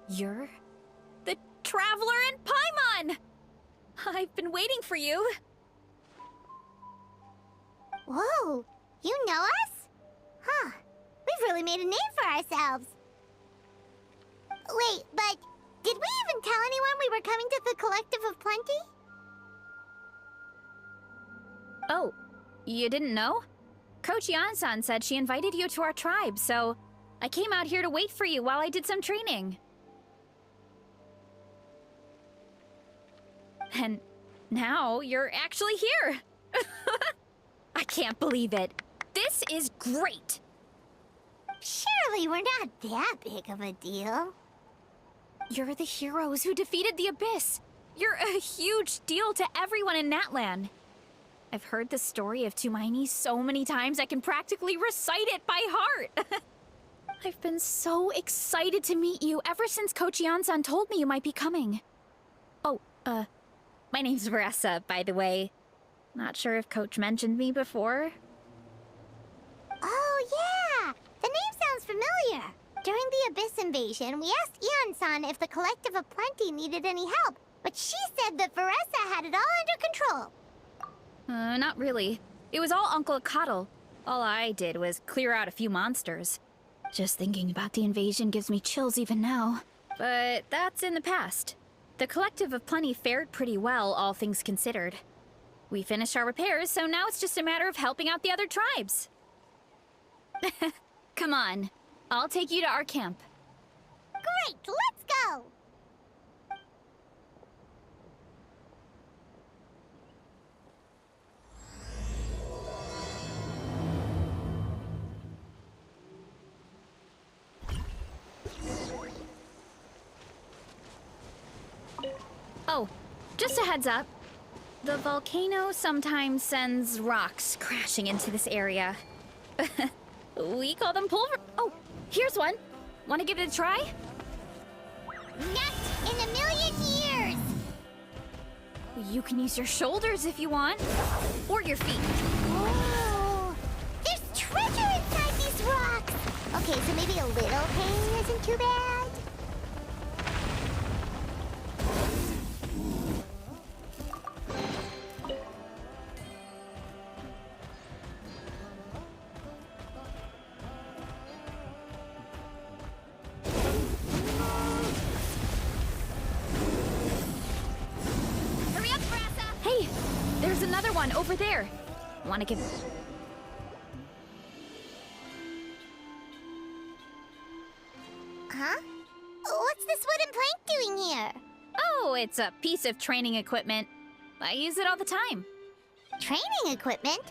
You're the Traveler in Paimon! I've been waiting for you. Whoa, you know us? Huh, we've really made a name for ourselves. Wait, but did we even tell anyone we were coming to the Collective of Plenty? Oh, you didn't know? Coach Yan-san said she invited you to our tribe, so I came out here to wait for you while I did some training. And now you're actually here. I can't believe it. This is great. Surely we're not that big of a deal. You're the heroes who defeated the Abyss. You're a huge deal to everyone in Natlan. I've heard the story of Tumaini so many times I can practically recite it by heart. I've been so excited to meet you ever since Coach Yan-san told me you might be coming. Oh, my name's Veressa, by the way. Not sure if Coach mentioned me before. Oh, yeah! The name sounds familiar. During the Abyss invasion, we asked Ian-san if the Collective of Plenty needed any help, but she said that Veressa had it all under control. Not really. It was all Uncle Akatl. All I did was clear out a few monsters. Just thinking about the invasion gives me chills even now. But that's in the past. The Collective of Plenty fared pretty well, all things considered. We finished our repairs, so now it's just a matter of helping out the other tribes. Come on. I'll take you to our camp. Great, let's go! Oh, just a heads up. The volcano sometimes sends rocks crashing into this area. We call them pulver. Oh, here's one. Want to give it a try? Not in a million years! You can use your shoulders if you want. Or your feet. Oh, there's treasure inside these rocks! Okay, so maybe a little pain isn't too bad. There's another one over there. Want to give... Huh? What's this wooden plank doing here? Oh, it's a piece of training equipment. I use it all the time. Training equipment?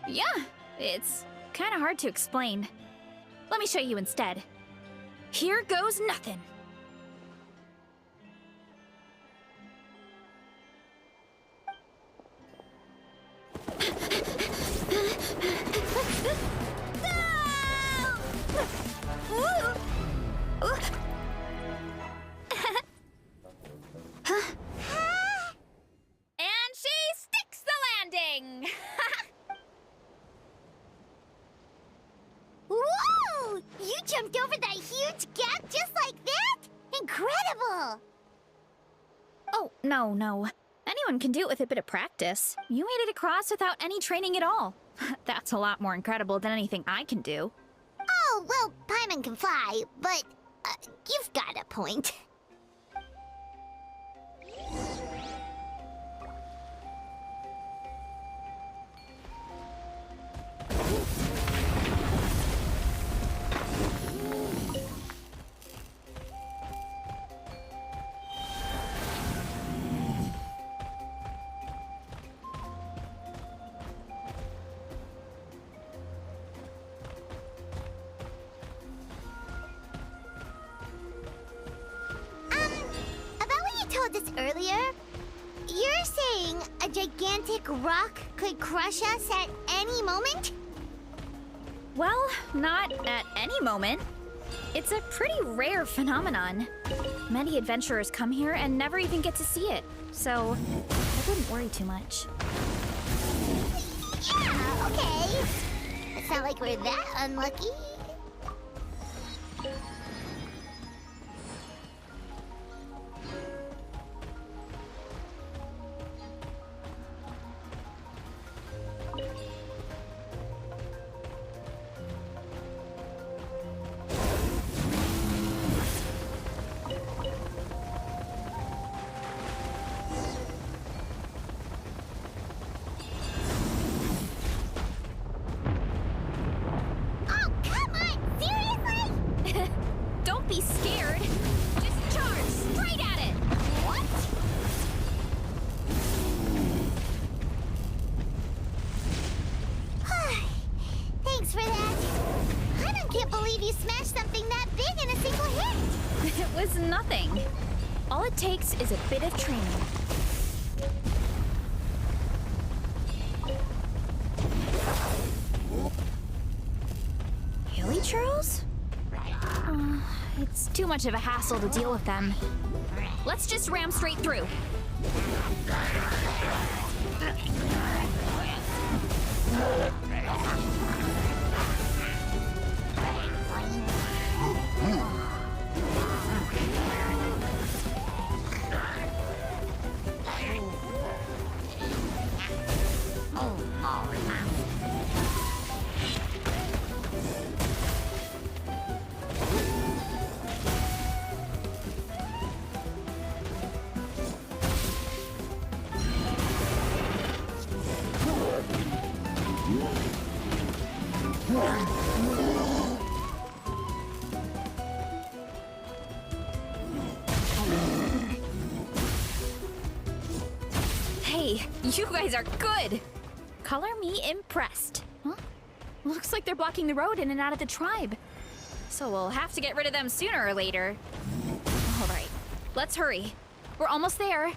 Yeah, it's kind of hard to explain. Let me show you instead. Here goes nothing. And she sticks the landing! Whoa! You jumped over that huge gap just like that? Incredible! Oh, no. Anyone can do it with a bit of practice. You made it across without any training at all. That's a lot more incredible than anything I can do. Oh, well, Paimon can fly, but you've got a point. This earlier, you're saying a gigantic rock could crush us at any moment? Well, not at any moment. It's a pretty rare phenomenon. Many adventurers come here and never even get to see it, so I wouldn't worry too much. Yeah, okay. It's not like we're that unlucky. thing. All it takes is a bit of training. Hilly churls? It's too much of a hassle to deal with them. Let's just ram straight through. Hey, you guys are good! Color me impressed. Huh? Looks like they're blocking the road in and out of the tribe. So we'll have to get rid of them sooner or later. Alright, let's hurry. We're almost there.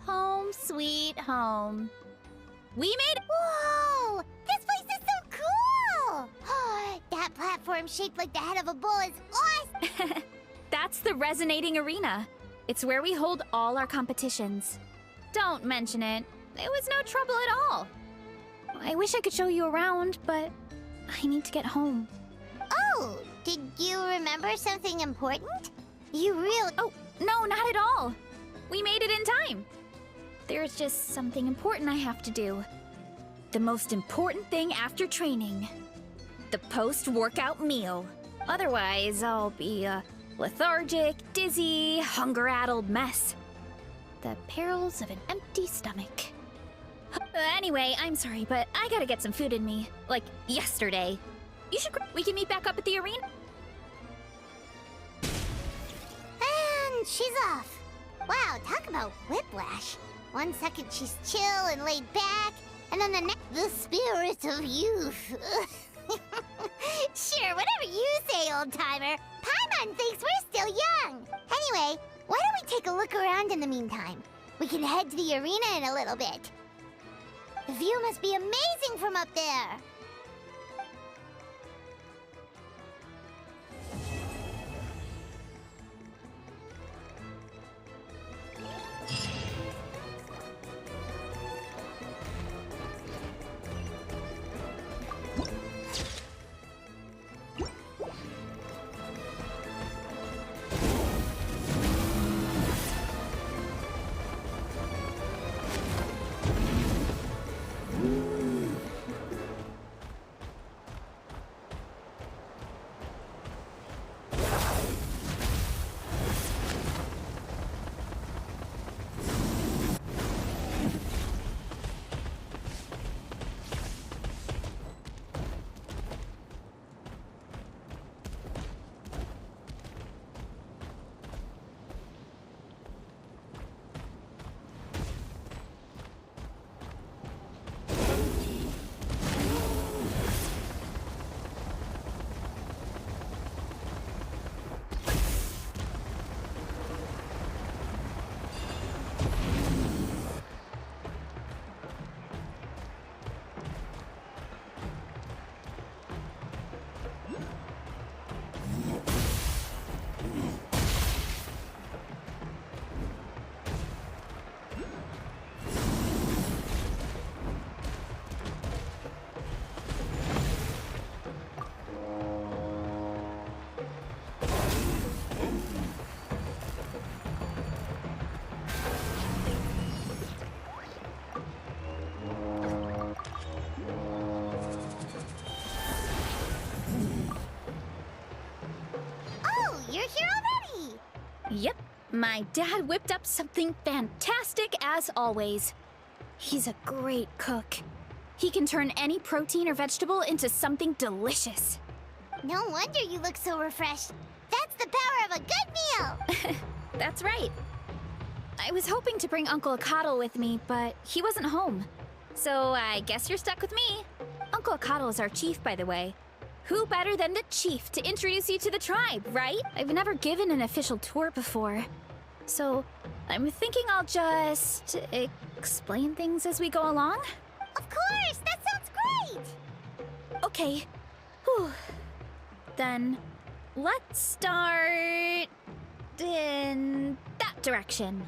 Home sweet home. We made it! Whoa! This place is so cool! That platform shaped like the head of a bull is awesome! That's the Resonating Arena. It's where we hold all our competitions. Don't mention it. It was no trouble at all. I wish I could show you around, but I need to get home. Oh, did you remember something important? You really... Oh, no, not at all. We made it in time. There's just something important I have to do. The most important thing after training. The post-workout meal. Otherwise, I'll be a lethargic, dizzy, hunger-addled mess. The perils of an empty stomach. Anyway, I'm sorry, but I gotta get some food in me. Like, yesterday. We can meet back up at the arena? And she's off. Wow, talk about whiplash. 1 second she's chill and laid back, and then the next, the spirit of youth. Sure, whatever you say, old-timer. Paimon thinks we're still young. Anyway, why don't we take a look around in the meantime? We can head to the arena in a little bit. The view must be amazing from up there. My dad whipped up something fantastic as always. He's a great cook. He can turn any protein or vegetable into something delicious. No wonder you look so refreshed. That's the power of a good meal! That's right. I was hoping to bring Uncle Akatl with me, but he wasn't home. So I guess you're stuck with me. Uncle Akatl is our chief, by the way. Who better than the chief to introduce you to the tribe, right? I've never given an official tour before. So I'm thinking I'll just explain things as we go along. Of course! That sounds great! Okay. Whew. Then let's start in that direction.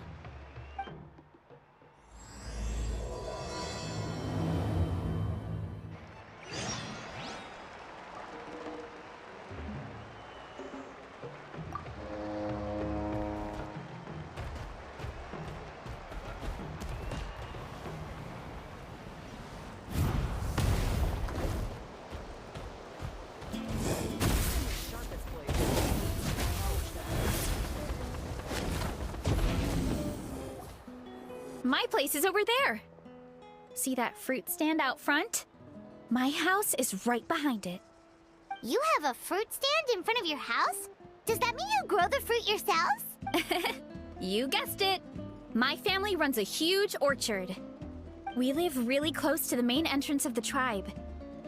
My place is over there. See that fruit stand out front? My house is right behind it. You have a fruit stand in front of your house? Does that mean you grow the fruit yourselves? You guessed it. My family runs a huge orchard. We live really close to the main entrance of the tribe.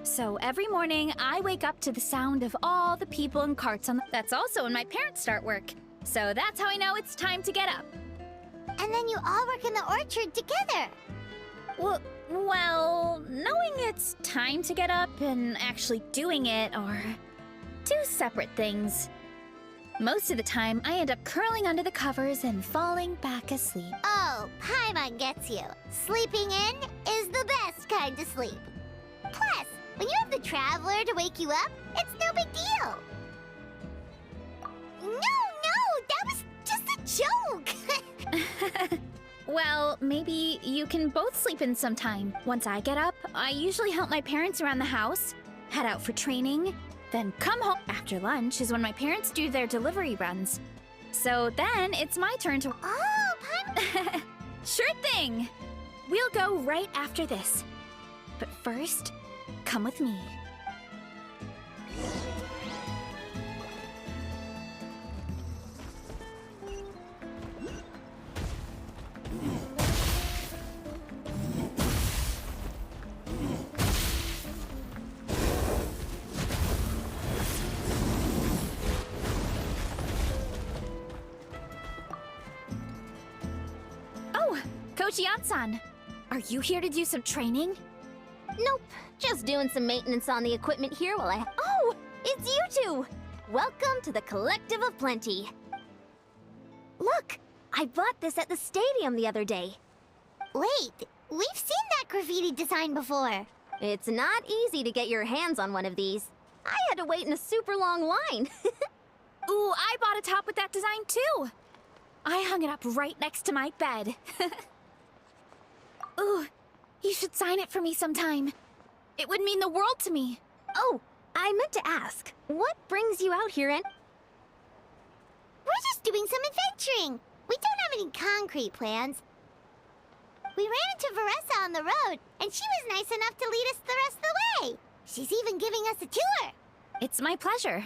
So every morning, I wake up to the sound of all the people and carts on That's also when my parents start work. So that's how I know it's time to get up. And then you all work in the orchard together. Well, knowing it's time to get up and actually doing it are two separate things. Most of the time, I end up curling under the covers and falling back asleep. Oh, Paimon gets you. Sleeping in is the best kind of sleep. Plus, when you have the Traveler to wake you up, it's no big deal. No, that was just a joke. Well, maybe you can both sleep in sometime. Once I get up, I usually help my parents around the house, head out for training, then come home. After lunch is when my parents do their delivery runs. So then it's my turn to... Oh, Paimon! Sure thing! We'll go right after this. But first, come with me. Oh, Coach Yatsan, are you here to do some training? Nope, just doing some maintenance on the equipment here while I... Oh, it's you two! Welcome to the Collective of Plenty. Look, I bought this at the stadium the other day. Wait, we've seen that graffiti design before. It's not easy to get your hands on one of these. I had to wait in a super long line. Ooh, I bought a top with that design too. I hung it up right next to my bed. Ooh, you should sign it for me sometime. It would mean the world to me. Oh, I meant to ask, what brings you out here and... We're just doing some adventuring. We don't have any concrete plans. We ran into Veressa on the road, and she was nice enough to lead us the rest of the way. She's even giving us a tour. It's my pleasure.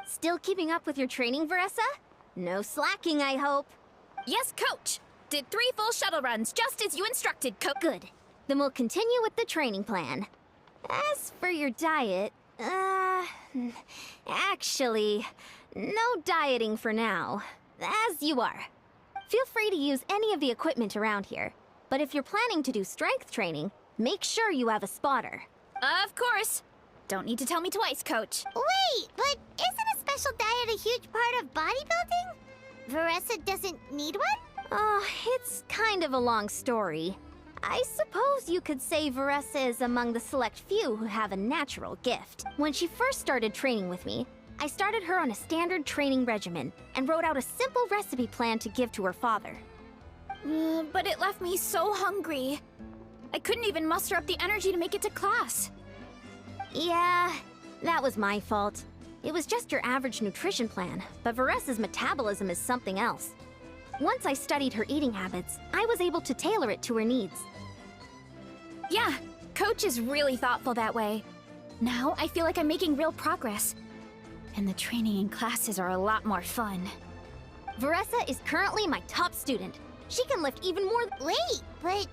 Still keeping up with your training, Veressa? No slacking, I hope. Yes, Coach. Did 3 full shuttle runs, just as you instructed, Coach. Good. Then we'll continue with the training plan. As for your diet, actually, no dieting for now. As you are. Feel free to use any of the equipment around here. But if you're planning to do strength training, make sure you have a spotter. Of course. Don't need to tell me twice, Coach. Wait, but isn't a special diet a huge part of bodybuilding? Veressa doesn't need one? Oh, it's kind of a long story. I suppose you could say Veressa is among the select few who have a natural gift. When she first started training with me, I started her on a standard training regimen and wrote out a simple recipe plan to give to her father. But it left me so hungry. I couldn't even muster up the energy to make it to class. Yeah, that was my fault. It was just your average nutrition plan, but Veressa's metabolism is something else. Once I studied her eating habits, I was able to tailor it to her needs. Yeah, Coach is really thoughtful that way. Now I feel like I'm making real progress. And the training and classes are a lot more fun. Veressa is currently my top student. She can lift even more. Wait, but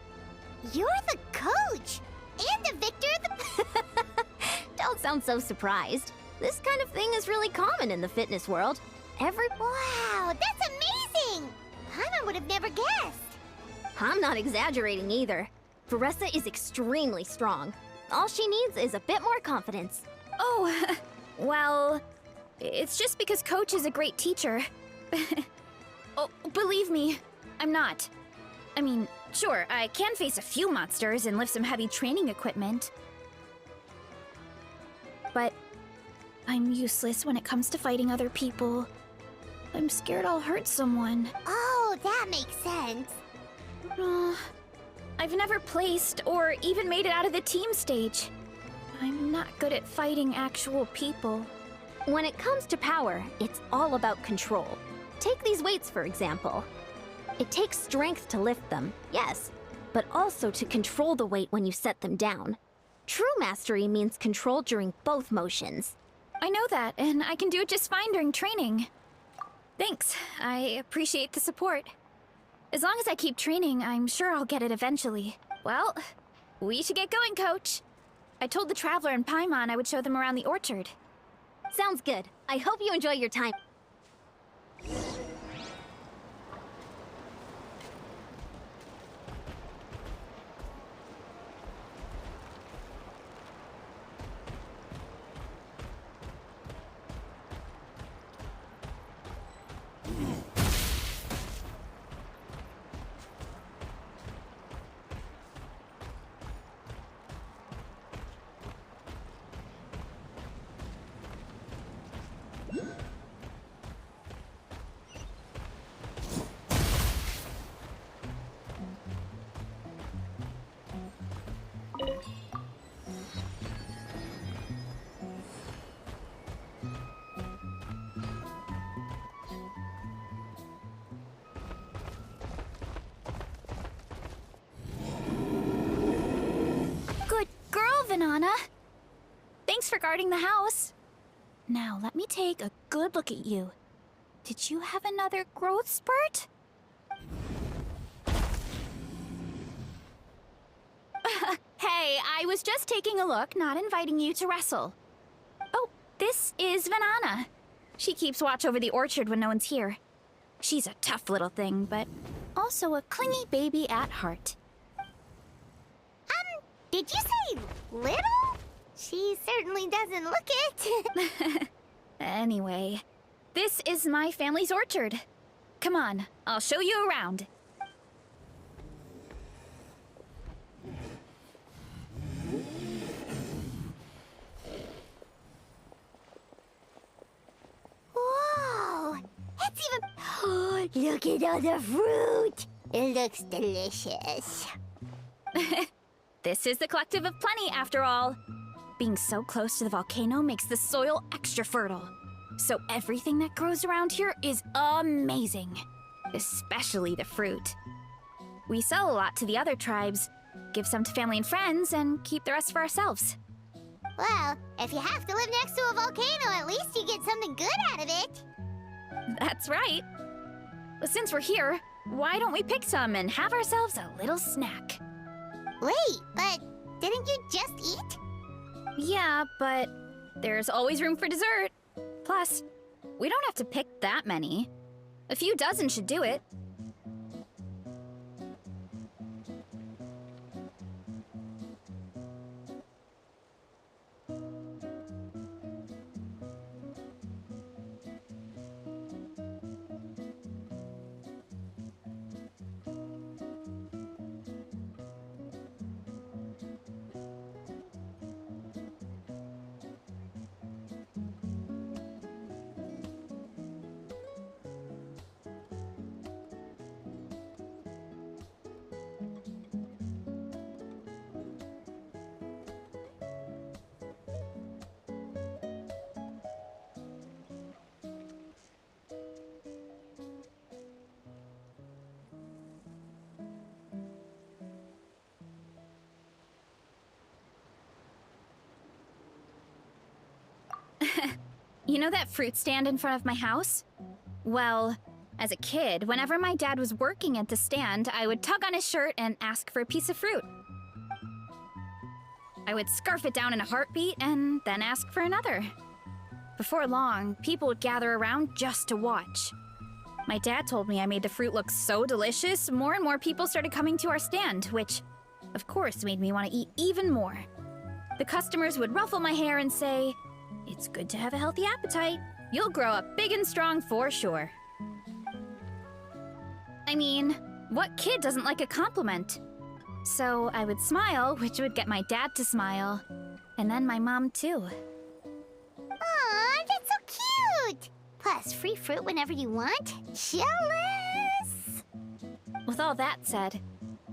you're the coach and the victor of the... Don't sound so surprised. This kind of thing is really common in the fitness world. Wow, that's amazing! Paimon would have never guessed. I'm not exaggerating either. Veressa is extremely strong. All she needs is a bit more confidence. Oh, well, it's just because Coach is a great teacher. Oh, believe me, I'm not. I mean, sure, I can face a few monsters and lift some heavy training equipment. But I'm useless when it comes to fighting other people. I'm scared I'll hurt someone. Oh, that makes sense. I've never placed or even made it out of the team stage. I'm not good at fighting actual people. When it comes to power, it's all about control. Take these weights, for example. It takes strength to lift them, yes, but also to control the weight when you set them down. True mastery means control during both motions. I know that, and I can do it just fine during training. Thanks, I appreciate the support. As long as I keep training, I'm sure I'll get it eventually. Well, we should get going, Coach. I told the Traveler and Paimon I would show them around the orchard. Sounds good. I hope you enjoy your time. Good girl, Vanana. Thanks for guarding the house. Now, let me take a good look at you. Did you have another growth spurt? Hey, I was just taking a look, not inviting you to wrestle. Oh, this is Vanana. She keeps watch over the orchard when no one's here. She's a tough little thing, but also a clingy baby at heart. Did you say little? She certainly doesn't look it. Anyway, this is my family's orchard. Come on, I'll show you around. Whoa! It's even... Oh, look at all the fruit! It looks delicious. This is the Collective of Plenty, after all. Being so close to the volcano makes the soil extra fertile. So everything that grows around here is amazing. Especially the fruit. We sell a lot to the other tribes, give some to family and friends, and keep the rest for ourselves. Well, if you have to live next to a volcano, at least you get something good out of it. That's right. Well, since we're here, why don't we pick some and have ourselves a little snack? Wait, but didn't you just eat? Yeah, but there's always room for dessert. Plus, we don't have to pick that many. A few dozen should do it. You know that fruit stand in front of my house? Well, as a kid, whenever my dad was working at the stand, I would tug on his shirt and ask for a piece of fruit. I would scarf it down in a heartbeat and then ask for another. Before long, people would gather around just to watch. My dad told me I made the fruit look so delicious, more and more people started coming to our stand, which, of course, made me want to eat even more. The customers would ruffle my hair and say, "It's good to have a healthy appetite. You'll grow up big and strong for sure." I mean, what kid doesn't like a compliment? So I would smile, which would get my dad to smile. And then my mom, too. Aw, that's so cute! Plus, free fruit whenever you want. Jealous! With all that said,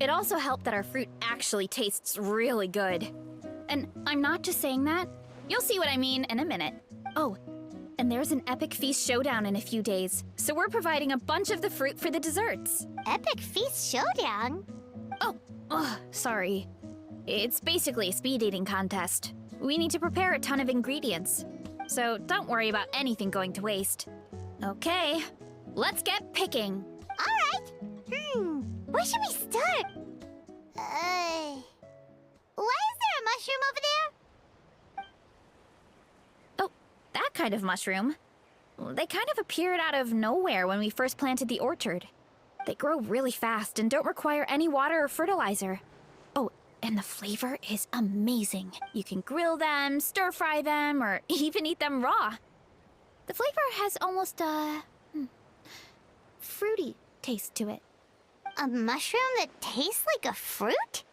it also helped that our fruit actually tastes really good. And I'm not just saying that. You'll see what I mean in a minute. Oh, and there's an epic feast showdown in a few days, so we're providing a bunch of the fruit for the desserts. Epic Feast Showdown? Oh, sorry. It's basically a speed eating contest. We need to prepare a ton of ingredients, so don't worry about anything going to waste. Okay, let's get picking. Alright. Where should we start? Why is there a mushroom over there? Oh, that kind of mushroom. They kind of appeared out of nowhere when we first planted the orchard. They grow really fast and don't require any water or fertilizer. Oh, and the flavor is amazing. You can grill them, stir-fry them, or even eat them raw. The flavor has almost a fruity taste to it. A mushroom that tastes like a fruit?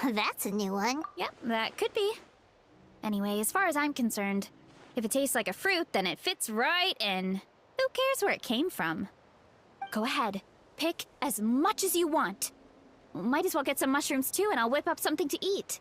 That's a new one. Yep, that could be. Anyway, as far as I'm concerned, if it tastes like a fruit, then it fits right in. Who cares where it came from? Go ahead. Pick as much as you want. Might as well get some mushrooms too, and I'll whip up something to eat.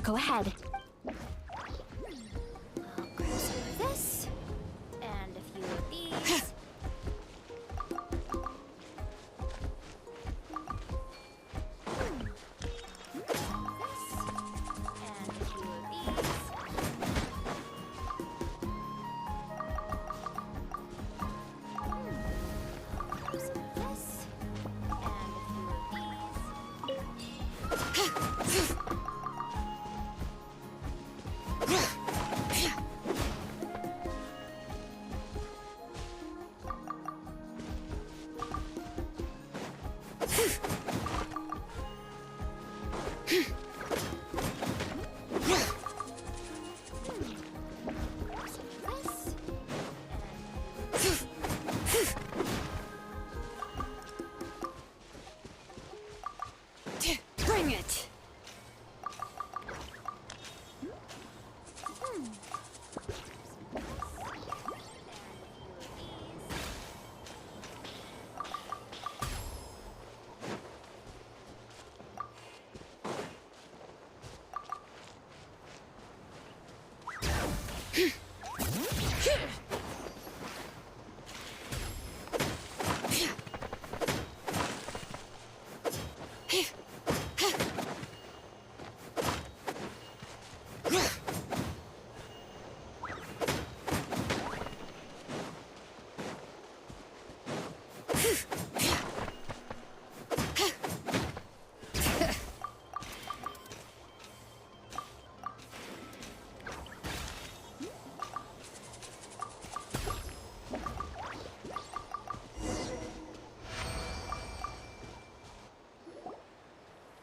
Go ahead. I'll grab some of this, and a few of these.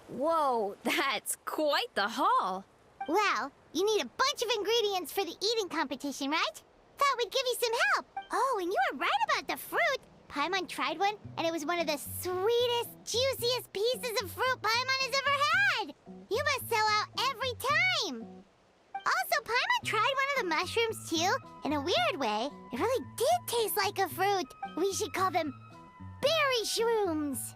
Whoa, that's quite the haul. Well, you need a bunch of ingredients for the eating competition, right? Thought we'd give you some help. Oh, and you were right about the fruit. Paimon tried one, and it was one of the sweetest, juiciest pieces of fruit Paimon has ever had. You must sell out every time. Also, Paimon tried one of the mushrooms, too. In a weird way, it really did taste like a fruit. We should call them berry shrooms.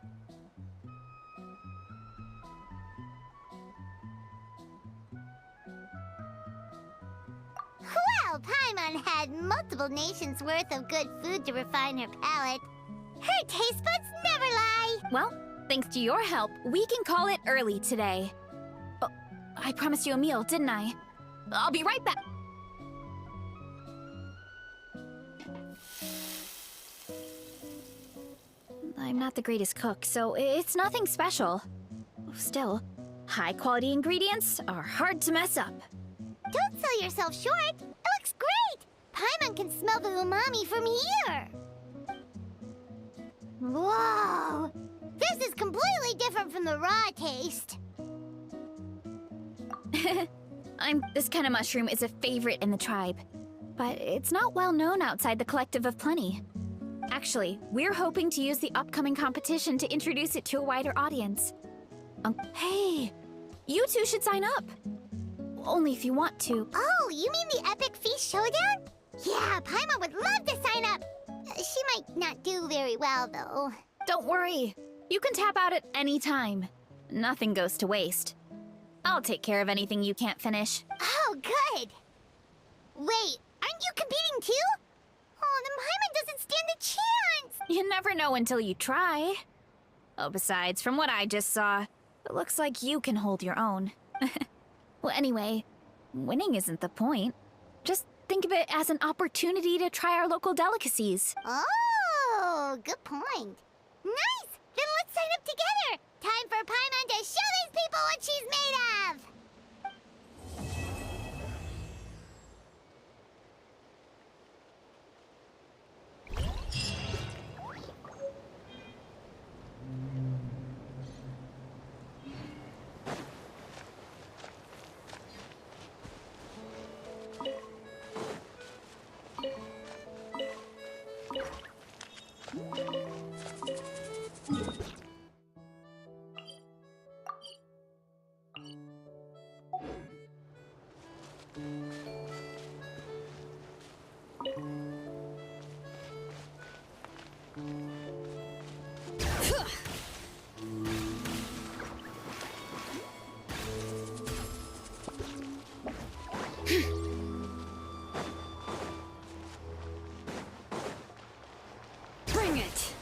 Well, Paimon had multiple nations' worth of good food to refine her palate. Her taste buds never lie. Well, thanks to your help, we can call it early today. Oh, I promised you a meal, didn't I? I'll be right back. I'm not the greatest cook, so it's nothing special. Still, high-quality ingredients are hard to mess up. Don't sell yourself short. It looks great. Paimon can smell the umami from here. Whoa! This is completely different from the raw taste. This kind of mushroom is a favorite in the tribe, but it's not well known outside the Collective of Plenty. Actually, we're hoping to use the upcoming competition to introduce it to a wider audience. Hey, you two should sign up. Only if you want to. Oh, you mean the Epic Feast Showdown? Yeah, Paimon would love to sign up. She might not do very well, though. Don't worry. You can tap out at any time. Nothing goes to waste. I'll take care of anything you can't finish. Oh, good. Wait, aren't you competing too? Oh, then Paimon doesn't stand a chance. You never know until you try. Oh, besides, from what I just saw, it looks like you can hold your own. Well, anyway, winning isn't the point. Just think of it as an opportunity to try our local delicacies. Oh, good point. Nice! Then let's sign up together. Time for Paimon to show these people what she's made of. Bring it!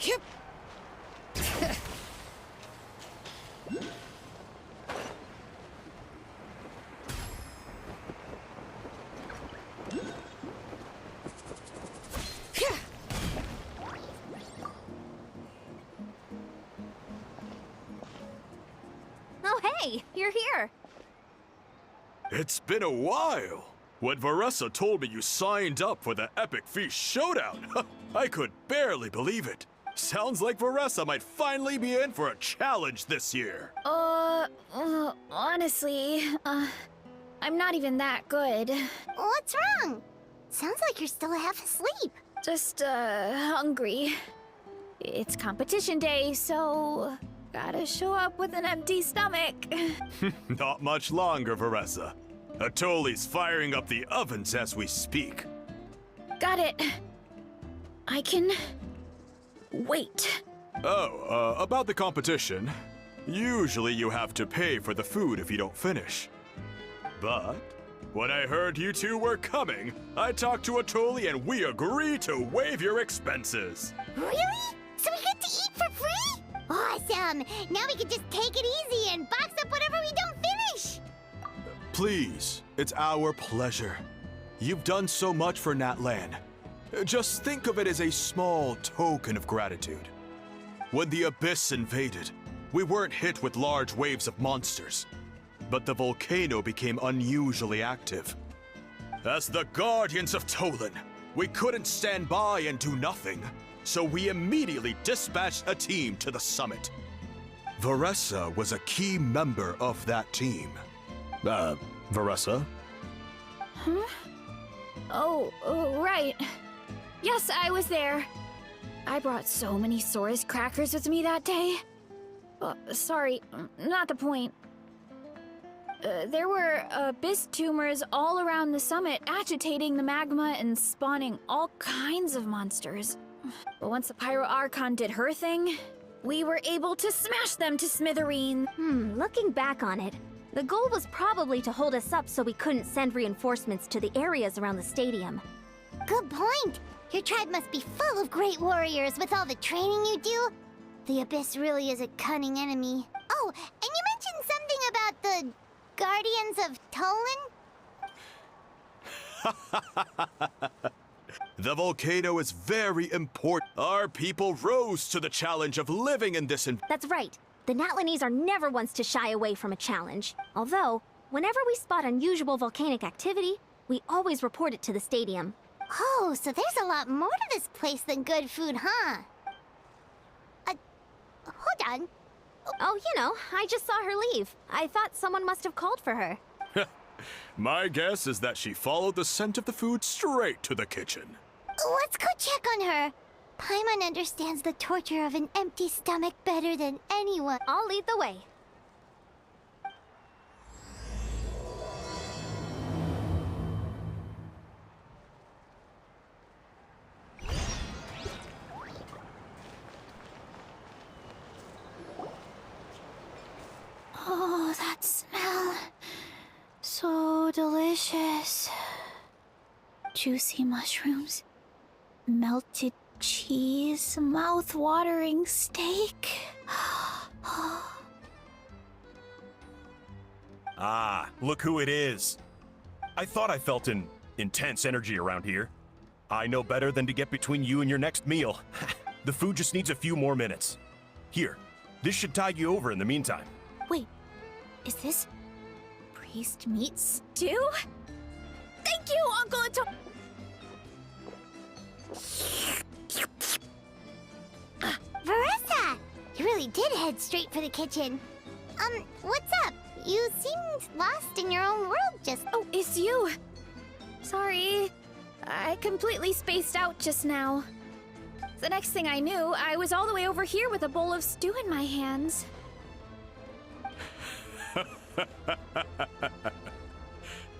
Yep. Oh, hey, you're here. It's been a while. When Varessa told me you signed up for the Epic Feast Showdown, I could barely believe it. Sounds like Varessa might finally be in for a challenge this year. Honestly, I'm not even that good. What's wrong? Sounds like you're still half asleep. Just, hungry. It's competition day, so gotta show up with an empty stomach. Not much longer, Varessa. Atoli's firing up the ovens as we speak. Got it. I can wait. Oh, about the competition. Usually you have to pay for the food if you don't finish. But when I heard you two were coming, I talked to Atoli and we agreed to waive your expenses. Really? So we get to eat for free? Awesome! Now we can just take it easy and box up whatever we don't finish! Please, it's our pleasure. You've done so much for Natlan. Just think of it as a small token of gratitude. When the Abyss invaded, we weren't hit with large waves of monsters, but the volcano became unusually active. As the Guardians of Tolan, we couldn't stand by and do nothing, so we immediately dispatched a team to the summit. Varessa was a key member of that team. Varessa? Huh? Oh, right. Yes, I was there. I brought so many Sora's crackers with me that day. Sorry, not the point. There were abyss tumors all around the summit, agitating the magma and spawning all kinds of monsters. But once the Pyro Archon did her thing, we were able to smash them to smithereens. Looking back on it, the goal was probably to hold us up so we couldn't send reinforcements to the areas around the stadium. Good point! Your tribe must be full of great warriors with all the training you do. The Abyss really is a cunning enemy. Oh, and you mentioned something about the Guardians of Tolan? The volcano is very important. Our people rose to the challenge of living in this That's right. The Natlanese are never ones to shy away from a challenge. Although, whenever we spot unusual volcanic activity, we always report it to the stadium. Oh, so there's a lot more to this place than good food, huh? Hold on. Oh, you know, I just saw her leave. I thought someone must have called for her. My guess is that she followed the scent of the food straight to the kitchen. Let's go check on her. Paimon understands the torture of an empty stomach better than anyone. I'll lead the way. Oh, that smell. So delicious. Juicy mushrooms, melted cheese, mouth-watering steak. Ah, look who it is. I thought I felt an intense energy around here. I know better than to get between you and your next meal. The food just needs a few more minutes. Here, this should tide you over in the meantime. Wait, is this priest meat stew? Thank you, Uncle Ato- Varessa! You really did head straight for the kitchen. What's up? You seemed lost in your own world just... Oh, it's you. Sorry. I completely spaced out just now. The next thing I knew, I was all the way over here with a bowl of stew in my hands.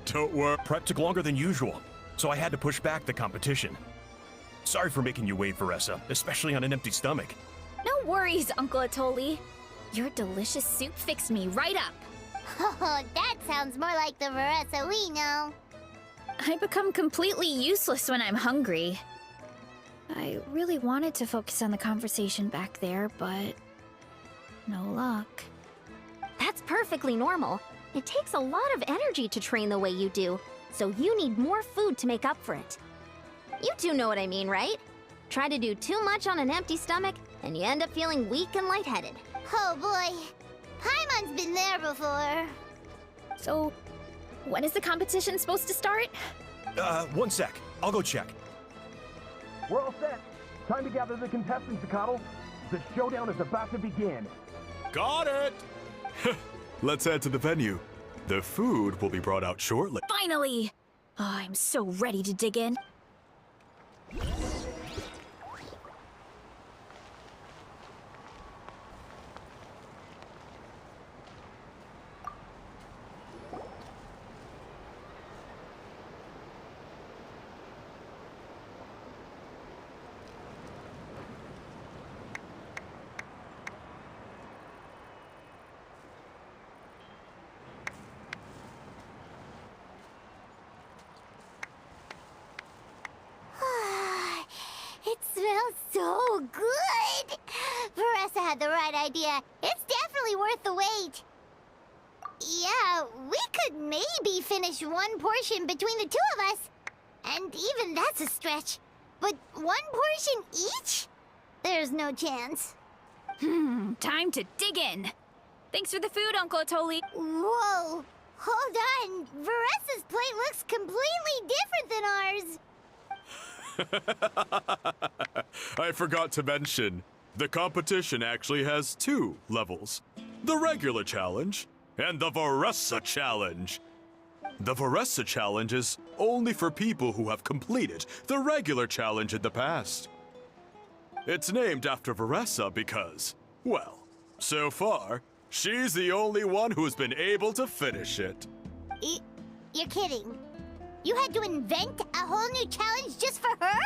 Don't worry. Prep took longer than usual, so I had to push back the competition. Sorry for making you wait, Varessa, especially on an empty stomach. No worries, Uncle Atoli. Your delicious soup fixed me right up. Oh, that sounds more like the Varessa we know. I become completely useless when I'm hungry. I really wanted to focus on the conversation back there, but no luck. That's perfectly normal. It takes a lot of energy to train the way you do, so you need more food to make up for it. You two know what I mean, right? Try to do too much on an empty stomach, and you end up feeling weak and lightheaded. Oh boy, Paimon's been there before. So, when is the competition supposed to start? 1 sec. I'll go check. We're all set. Time to gather the contestants, Zacatl. The showdown is about to begin. Got it! Let's head to the venue. The food will be brought out shortly. Finally! Oh, I'm so ready to dig in. so good! Veressa had the right idea. It's definitely worth the wait. Yeah, we could maybe finish one portion between the two of us. And even that's a stretch. But one portion each? There's no chance. Time to dig in. Thanks for the food, Uncle Atoli. Whoa! Hold on! Veressa's plate looks completely different than ours! I forgot to mention, the competition actually has 2 levels. The regular challenge and the Veressa challenge. The Veressa challenge is only for people who have completed the regular challenge in the past. It's named after Veressa because, well, so far, she's the only one who's been able to finish it. You're kidding. You had to invent a whole new challenge just for her?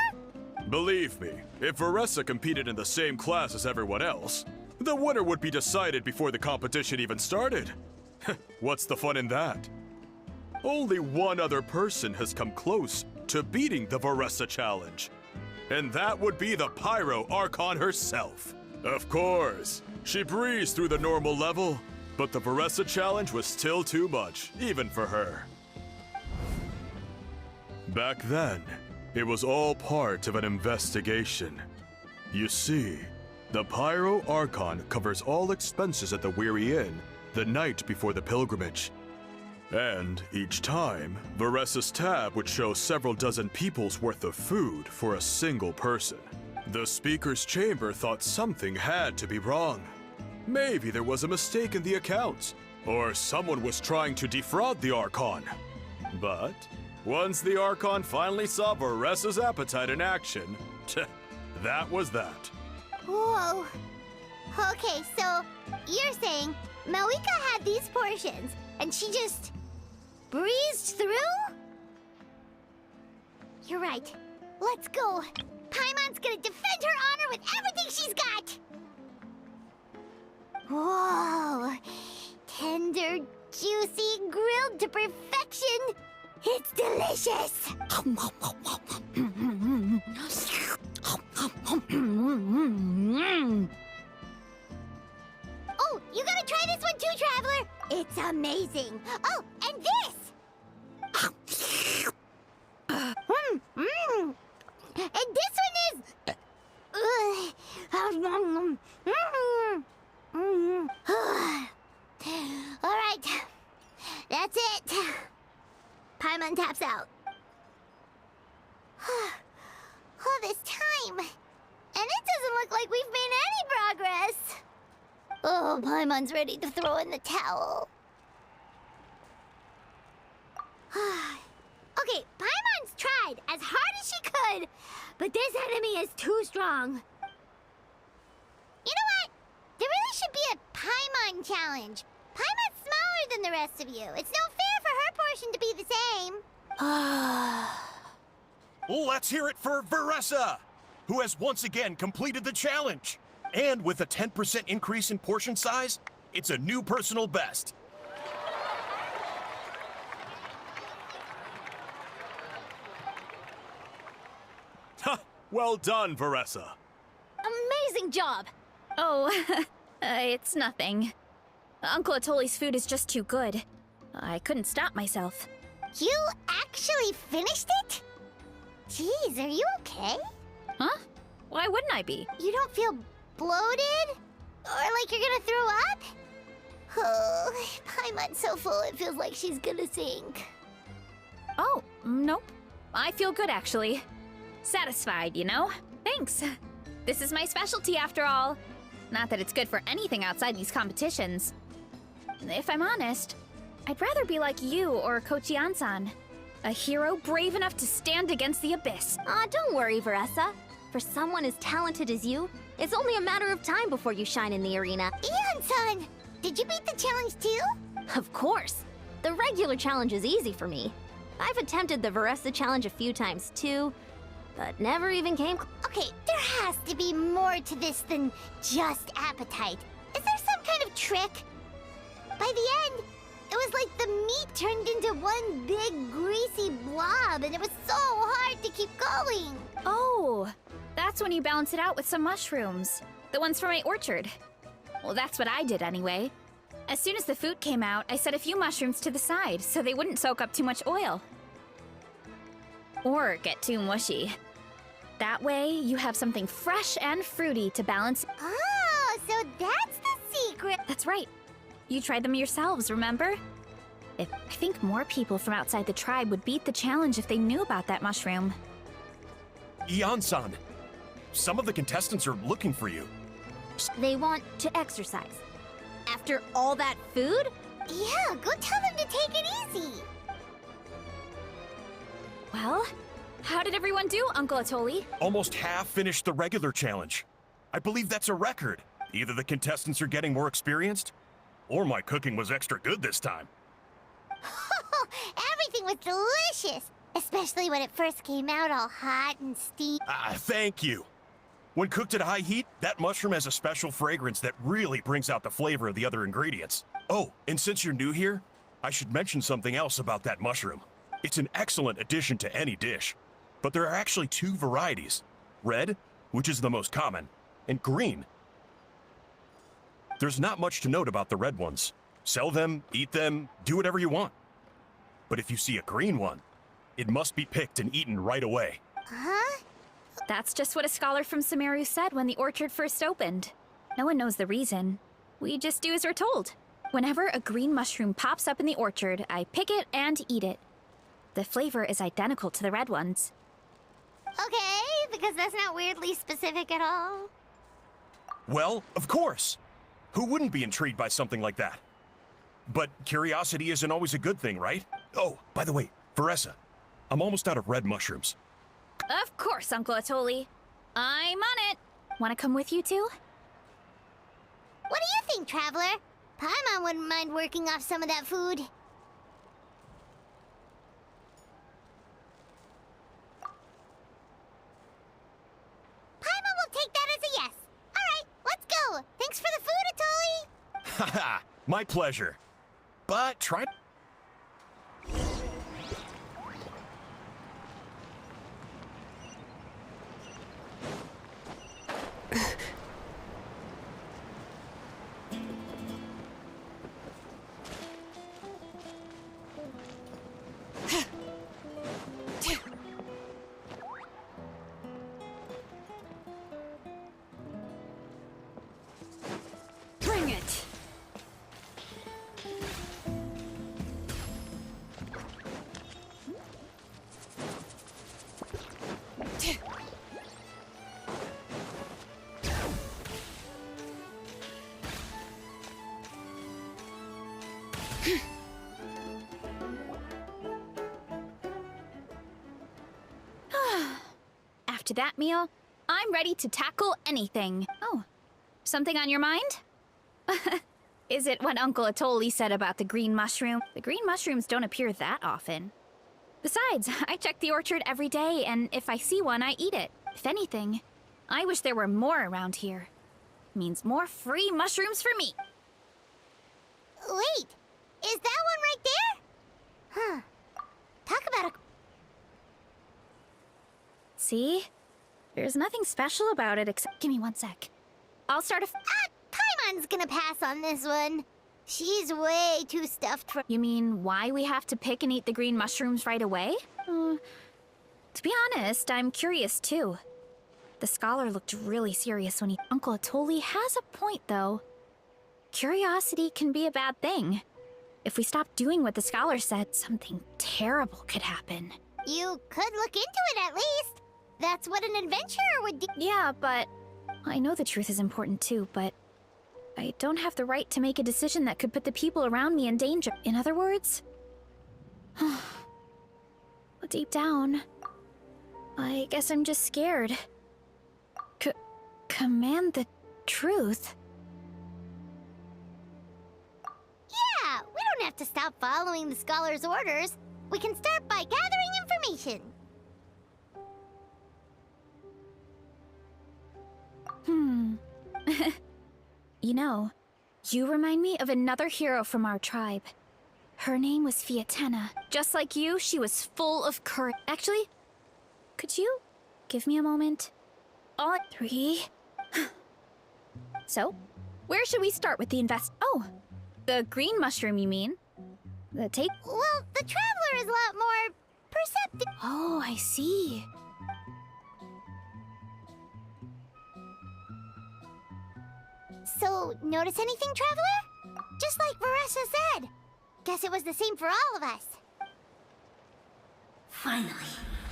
Believe me, if Veressa competed in the same class as everyone else, the winner would be decided before the competition even started. What's the fun in that? Only one other person has come close to beating the Veressa challenge, and that would be the Pyro Archon herself. Of course, she breezed through the normal level, but the Veressa challenge was still too much, even for her. Back then, it was all part of an investigation. You see, the Pyro Archon covers all expenses at the Weary Inn the night before the pilgrimage. And each time, Veressa's tab would show several dozen people's worth of food for a single person. The speaker's chamber thought something had to be wrong. Maybe there was a mistake in the accounts, or someone was trying to defraud the Archon. But once the Archon finally saw Veressa's appetite in action, that was that. Whoa. Okay, so you're saying Malika had these portions, and she just breezed through? You're right. Let's go. Paimon's gonna defend her honor with everything she's got! Whoa. Tender, juicy, grilled to perfection. It's delicious! Oh, you gotta try this one too, Traveler! It's amazing! Oh, and this! And this one is... Alright, that's it. Paimon taps out. All this time, and it doesn't look like we've made any progress. Oh, Paimon's ready to throw in the towel. Okay, Paimon's tried as hard as she could, but this enemy is too strong. You know what? There really should be a Paimon challenge. Paimon's smaller than the rest of you. It's no fair for her portion to be the same. Let's hear it for Veressa, who has once again completed the challenge. And with a 10% increase in portion size, it's a new personal best. Ha! Well done, Veressa. Amazing job! Oh, it's nothing. Uncle Atoli's food is just too good. I couldn't stop myself. You actually finished it? Jeez, are you okay? Huh? Why wouldn't I be? You don't feel bloated? Or like you're gonna throw up? Oh, Paimon's so full it feels like she's gonna sink. Oh, nope. I feel good, actually. Satisfied, you know? Thanks. This is my specialty, after all. Not that it's good for anything outside these competitions. If I'm honest, I'd rather be like you or Kochian-san. A hero brave enough to stand against the abyss. Don't worry, Veressa. For someone as talented as you, it's only a matter of time before you shine in the arena. Ian-san, did you beat the challenge too? Of course. The regular challenge is easy for me. I've attempted the Veressa challenge a few times too, but never even came Okay, there has to be more to this than just appetite. Is there some kind of trick? By the end, it was like the meat turned into one big greasy blob and it was so hard to keep going. Oh, That's when you balance it out with some mushrooms. The ones from my orchard. Well, that's what I did anyway. As soon as the food came out, I set a few mushrooms to the side so they wouldn't soak up too much oil. Or get too mushy. That way, you have something fresh and fruity to balance. Oh, so that's the secret. That's right. You tried them yourselves, remember? I think more people from outside the tribe would beat the challenge if they knew about that mushroom. Ian-san, some of the contestants are looking for you. They want to exercise. After all that food? Yeah, go tell them to take it easy. Well, how did everyone do, Uncle Atoli? Almost half finished the regular challenge. I believe that's a record. Either the contestants are getting more experienced, or my cooking was extra good this time. Everything was delicious, especially when it first came out all hot and steamy. Thank you. When cooked at high heat, that mushroom has a special fragrance that really brings out the flavor of the other ingredients. Oh, and since you're new here, I should mention something else about that mushroom. It's an excellent addition to any dish, but there are actually two varieties. Red, which is the most common, and green. There's not much to note about the red ones. Sell them, eat them, do whatever you want. But if you see a green one, it must be picked and eaten right away. Huh? That's just what a scholar from Sumeru said when the orchard first opened. No one knows the reason. We just do as we're told. Whenever a green mushroom pops up in the orchard, I pick it and eat it. The flavor is identical to the red ones. Okay, because that's not weirdly specific at all. Well, of course. Who wouldn't be intrigued by something like that? But curiosity isn't always a good thing, right? Oh, by the way, Veressa, I'm almost out of red mushrooms. Of course, Uncle Atoli. I'm on it. Want to come with you too? What do you think, Traveler? Paimon wouldn't mind working off some of that food. Paimon will take that as a yes. All right, let's go. Thanks for the food, Atoli. Haha, my pleasure. But try... Bring it. After that meal, I'm ready to tackle anything. Oh, something on your mind? Is it what Uncle Atoli said about the green mushroom? The green mushrooms don't appear that often. Besides, I check the orchard every day, and if I see one, I eat it. If anything, I wish there were more around here. Means more free mushrooms for me. Wait, is that one right there? Huh. Talk about a... See? There's nothing special about it except... Give me one sec. I'll start a... Paimon's gonna pass on this one. She's way too stuffed for... You mean why we have to pick and eat the green mushrooms right away? To be honest, I'm curious too. The scholar looked really serious when he... Uncle Atoli has a point, though. Curiosity can be a bad thing. If we stop doing what the scholar said, something terrible could happen. You could look into it at least. That's what an adventurer would do. Yeah, but... I know the truth is important too, but... I don't have the right to make a decision that could put the people around me in danger. In other words... deep down... I guess I'm just scared. Command the truth? Yeah, we don't have to stop following the scholar's orders. We can start by gathering information. You know, you remind me of another hero from our tribe. Her name was Fiatena. Just like you, she was full of courage. Actually, could you give me a moment? on 3. So, where should we start with the Oh, the green mushroom, you mean? The take. Well, the Traveler is a lot more perceptive. Oh, I see. So, notice anything, Traveler? Just like Varessa said. Guess it was the same for all of us. Finally,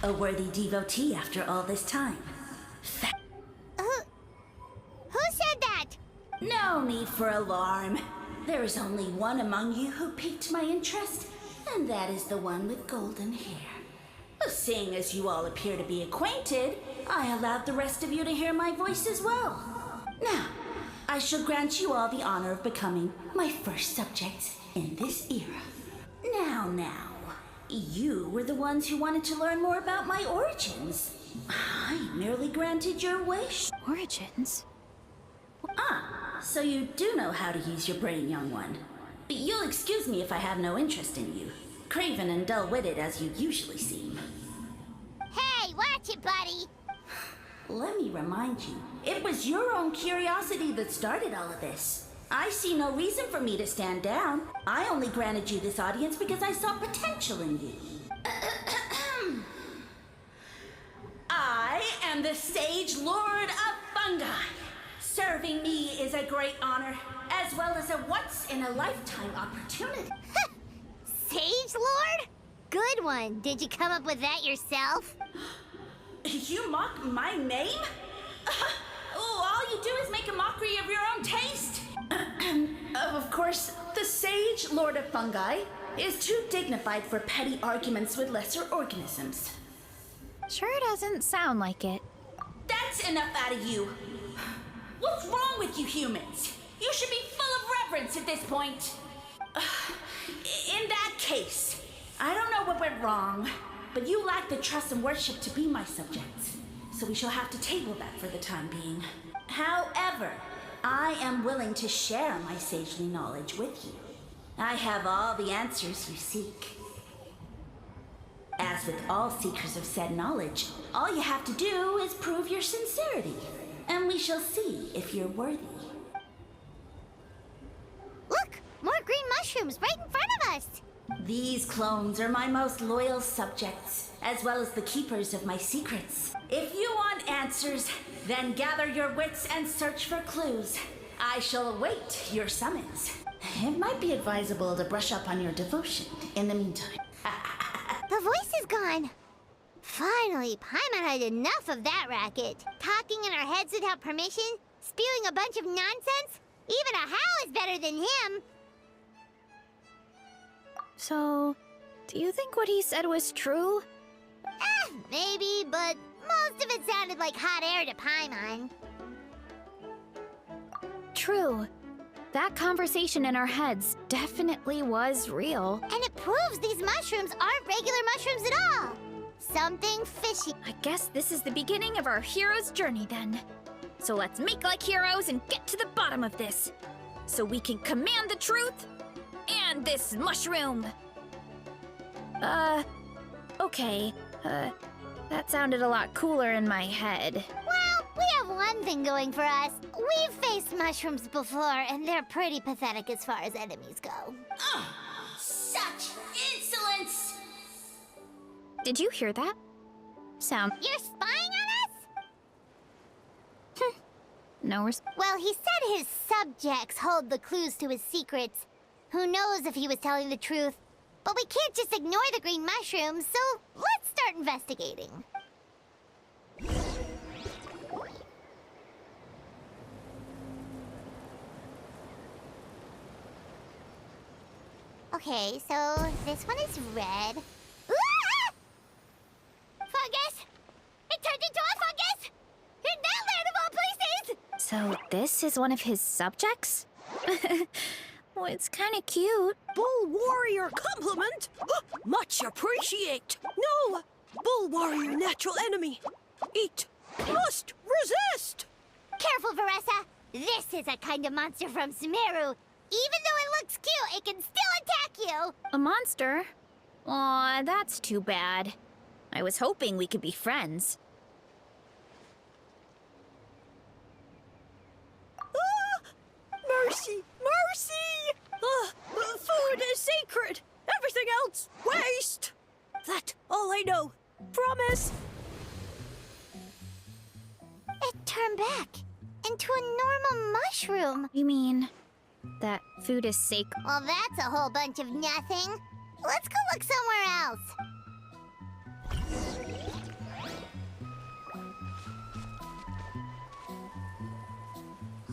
a worthy devotee after all this time. Who said that? No need for alarm. There is only one among you who piqued my interest, and that is the one with golden hair. Seeing as you all appear to be acquainted, I allowed the rest of you to hear my voice as well. Now, I shall grant you all the honor of becoming my first subjects in this era. Now, you were the ones who wanted to learn more about my origins. I merely granted your wish. Origins? So you do know how to use your brain, young one. You'll excuse me if I have no interest in you, craven and dull-witted as you usually seem. Hey, watch it, buddy! Let me remind you, it was your own curiosity that started all of this. I see no reason for me to stand down. I only granted you this audience because I saw potential in you. I am the Sage Lord of Fungi. Serving me is a great honor, as well as a once-in-a-lifetime opportunity. Sage Lord? Good one. Did you come up with that yourself? You mock my name? All you do is make a mockery of your own taste. Of course, the Sage Lord of Fungi is too dignified for petty arguments with lesser organisms. Sure doesn't sound like it. That's enough out of you. What's wrong with you humans? You should be full of reverence at this point. In that case, I don't know what went wrong, but you lack the trust and worship to be my subjects. So we shall have to table that for the time being. However, I am willing to share my sagely knowledge with you. I have all the answers you seek. As with all seekers of said knowledge, all you have to do is prove your sincerity, and we shall see if you're worthy. Look! More green mushrooms right in front of us! These clones are my most loyal subjects, as well as the keepers of my secrets. If you want answers, then gather your wits and search for clues. I shall await your summons. It might be advisable to brush up on your devotion in the meantime. The voice is gone. Finally, Paimon had enough of that racket. Talking in our heads without permission, spewing a bunch of nonsense. Even a How is better than him. So, do you think what he said was true? Maybe, but most of it sounded like hot air to Paimon. True. That conversation in our heads definitely was real. And it proves these mushrooms aren't regular mushrooms at all. Something fishy. I guess this is the beginning of our hero's journey then. So let's make like heroes and get to the bottom of this. So we can command the truth and this mushroom. Okay. That sounded a lot cooler in my head. Well, we have one thing going for us. We've faced mushrooms before, and they're pretty pathetic as far as enemies go. Such insolence! Did you hear that? Sound. You're spying on us? No Well, he said his subjects hold the clues to his secrets. Who knows if he was telling the truth? But we can't just ignore the green mushrooms, so let's start investigating. Okay, so this one is red. Ah! Fungus! It turned into a fungus! In that land of all places! So this is one of his subjects? Well, it's kind of cute. Bull warrior compliment? Much appreciate. No, bull warrior natural enemy. Eat. Must resist. Careful, Varessa! This is a kind of monster from Sumeru. Even though it looks cute, it can still attack you! A monster? Aw, that's too bad. I was hoping we could be friends. Mercy! Mercy! Food is sacred! Everything else, waste! That's all I know. Promise! It turned back into a normal mushroom. You mean that food is sacred? Well, that's a whole bunch of nothing. Let's go look somewhere else.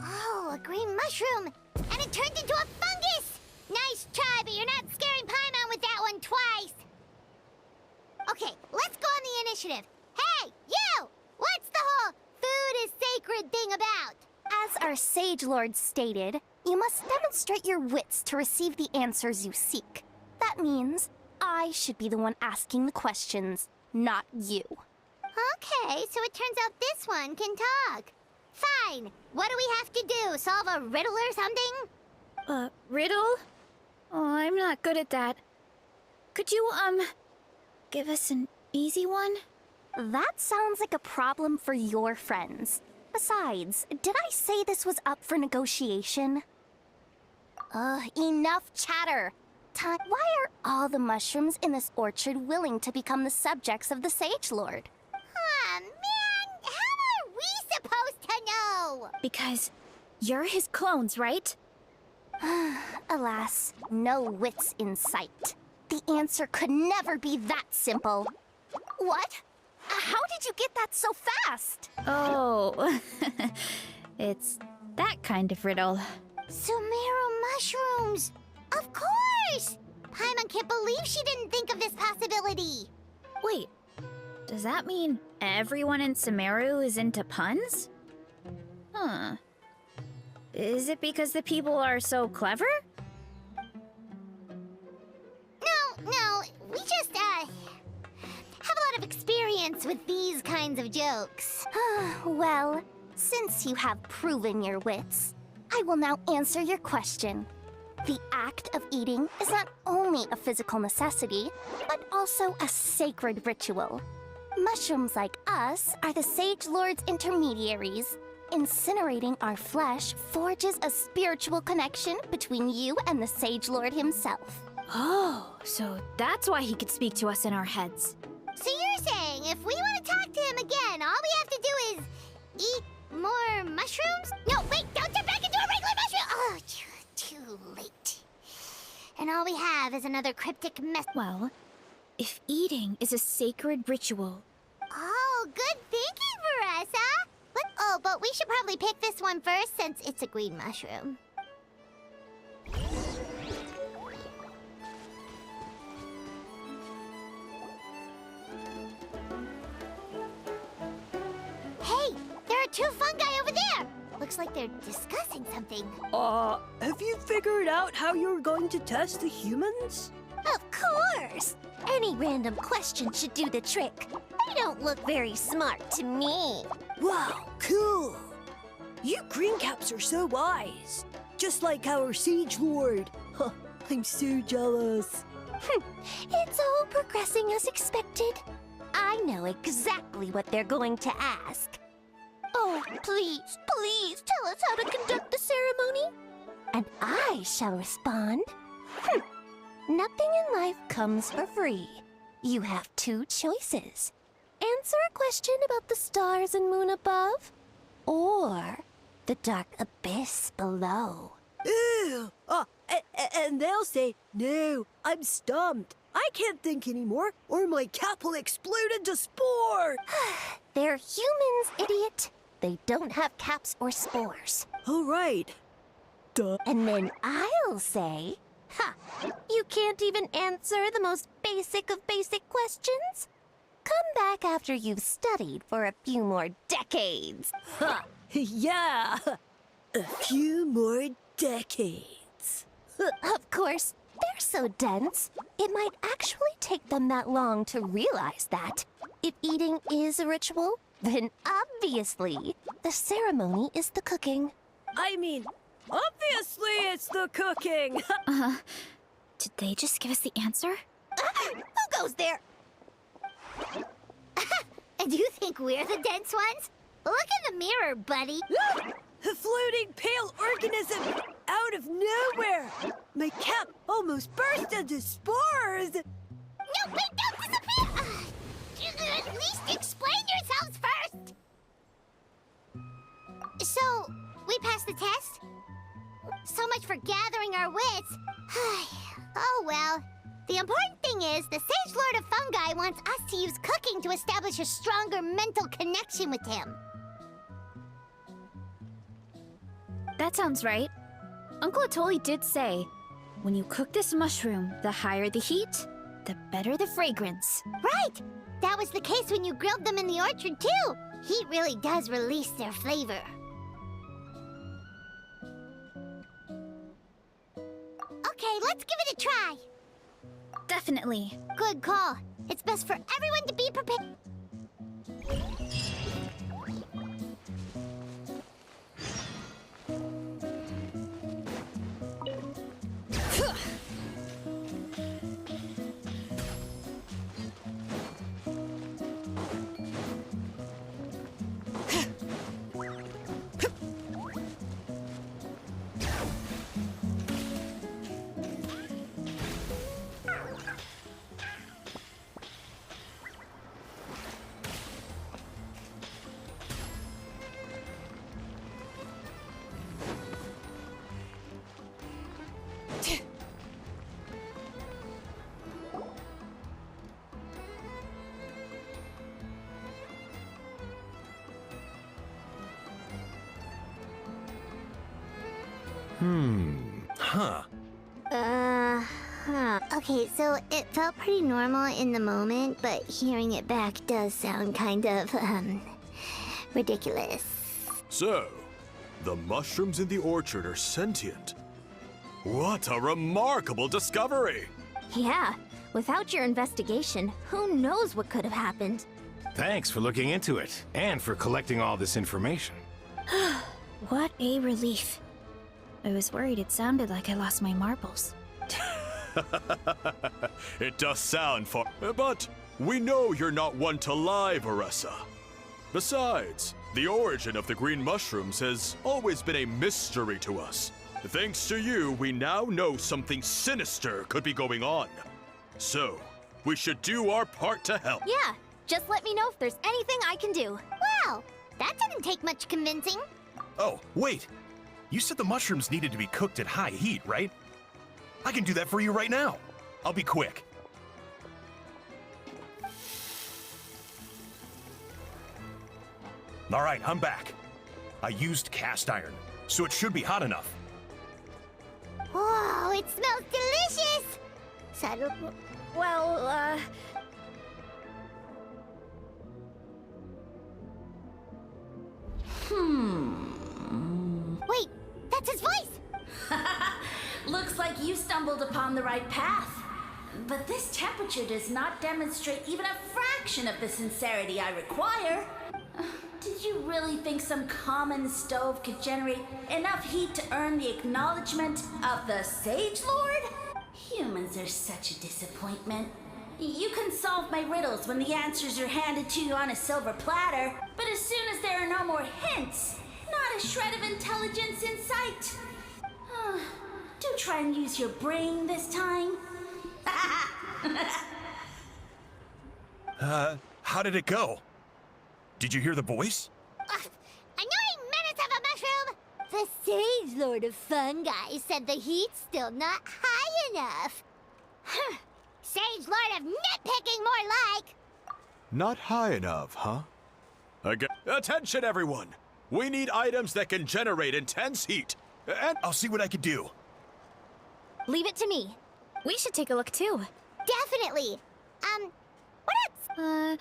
Oh, a green mushroom! And it turned into a fungus! Nice try, but you're not scaring Paimon with that one twice! Okay, let's go on the initiative. Hey, you! What's the whole food is sacred thing about? As our Sage Lord stated, you must demonstrate your wits to receive the answers you seek. That means I should be the one asking the questions, not you. Okay, so it turns out this one can talk. Fine. What do we have to do? Solve a riddle or something? Riddle? Oh, I'm not good at that. Could you, give us an easy one? That sounds like a problem for your friends. Besides, did I say this was up for negotiation? Enough chatter. Why are all the mushrooms in this orchard willing to become the subjects of the Sage Lord? Aw, man! How are we supposed to know? Because you're his clones, right? Alas, no wits in sight. The answer could never be that simple. What? How did you get that so fast? Oh, it's that kind of riddle. Sumeru mushrooms! Of course! Paimon can't believe she didn't think of this possibility. Wait, does that mean everyone in Sumeru is into puns? Huh. Is it because the people are so clever? No, we just, have a lot of experience with these kinds of jokes. Well, since you have proven your wits, I will now answer your question. The act of eating is not only a physical necessity, but also a sacred ritual. Mushrooms like us are the Sage Lord's intermediaries. Incinerating our flesh forges a spiritual connection between you and the Sage Lord himself. Oh, so that's why he could speak to us in our heads. So you're saying if we want to talk to him again, all we have to do is eat more mushrooms? No, wait, don't turn back into a regular mushroom! Oh, too late. And all we have is another cryptic mess. Well, if eating is a sacred ritual... Oh, good thinking, Veressa! But we should probably pick this one first since it's a green mushroom. Hey, there are two fungi over there! Looks like they're discussing something. Have you figured out how you're going to test the humans? Of course! Any random question should do the trick. They don't look very smart to me. Wow, cool! You greencaps are so wise. Just like our Siege Lord. Huh, I'm so jealous. It's all progressing as expected. I know exactly what they're going to ask. Oh, please tell us how to conduct the ceremony. And I shall respond. Nothing in life comes for free. You have two choices. Answer a question about the stars and moon above, or the dark abyss below. Ew! And they'll say, no, I'm stumped. I can't think anymore, or my cap will explode into spore! They're humans, idiot. They don't have caps or spores. All right. Duh. And then I'll say, you can't even answer the most basic of basic questions? Come back after you've studied for a few more decades. Ha! Yeah! A few more decades. Of course, they're so dense, it might actually take them that long to realize that. If eating is a ritual, then obviously the ceremony is the cooking. I mean, obviously it's the cooking! Did they just give us the answer? Who goes there? And you think we're the dense ones? Look in the mirror, buddy. A floating pale organism! out of nowhere! My cap almost burst into spores! No, wait, don't disappear! At least explain yourselves first! So, we passed the test? So much for gathering our wits. Oh well. The important thing is, the Sage Lord of Fungi wants us to use cooking to establish a stronger mental connection with him. That sounds right. Uncle Atoli did say, when you cook this mushroom, the higher the heat, the better the fragrance. Right! That was the case when you grilled them in the orchard, too. Heat really does release their flavor. Okay, let's give it a try. Definitely. Good call. It's best for everyone to be prepared. Huh. Okay, so it felt pretty normal in the moment, but hearing it back does sound kind of, ridiculous. So, the mushrooms in the orchard are sentient. What a remarkable discovery! Yeah, without your investigation, who knows what could have happened? Thanks for looking into it, and for collecting all this information. What a relief. I was worried it sounded like I lost my marbles. It does sound far, but we know you're not one to lie, Veressa. Besides, the origin of the green mushrooms has always been a mystery to us. Thanks to you, we now know something sinister could be going on. So, we should do our part to help. Yeah, just let me know if there's anything I can do. Wow, that didn't take much convincing. Oh, wait. You said the mushrooms needed to be cooked at high heat, right? I can do that for you right now. I'll be quick. All right, I'm back. I used cast iron, so it should be hot enough. Whoa, it smells delicious! Subtle. Well, Wait, that's his voice! Looks like you stumbled upon the right path. But this temperature does not demonstrate even a fraction of the sincerity I require. Did you really think some common stove could generate enough heat to earn the acknowledgement of the Sage Lord? Humans are such a disappointment. You can solve my riddles when the answers are handed to you on a silver platter, but as soon as there are no more hints, not a shred of intelligence in sight. Do try and use your brain this time. How did it go? Did you hear the voice? Annoying menace of a mushroom! The Sage Lord of Fungi said the heat's still not high enough. Sage Lord of nitpicking, more like! Not high enough, huh? Attention, everyone! We need items that can generate intense heat. And I'll see what I can do. Leave it to me. we should take a look too. Definitely! What else?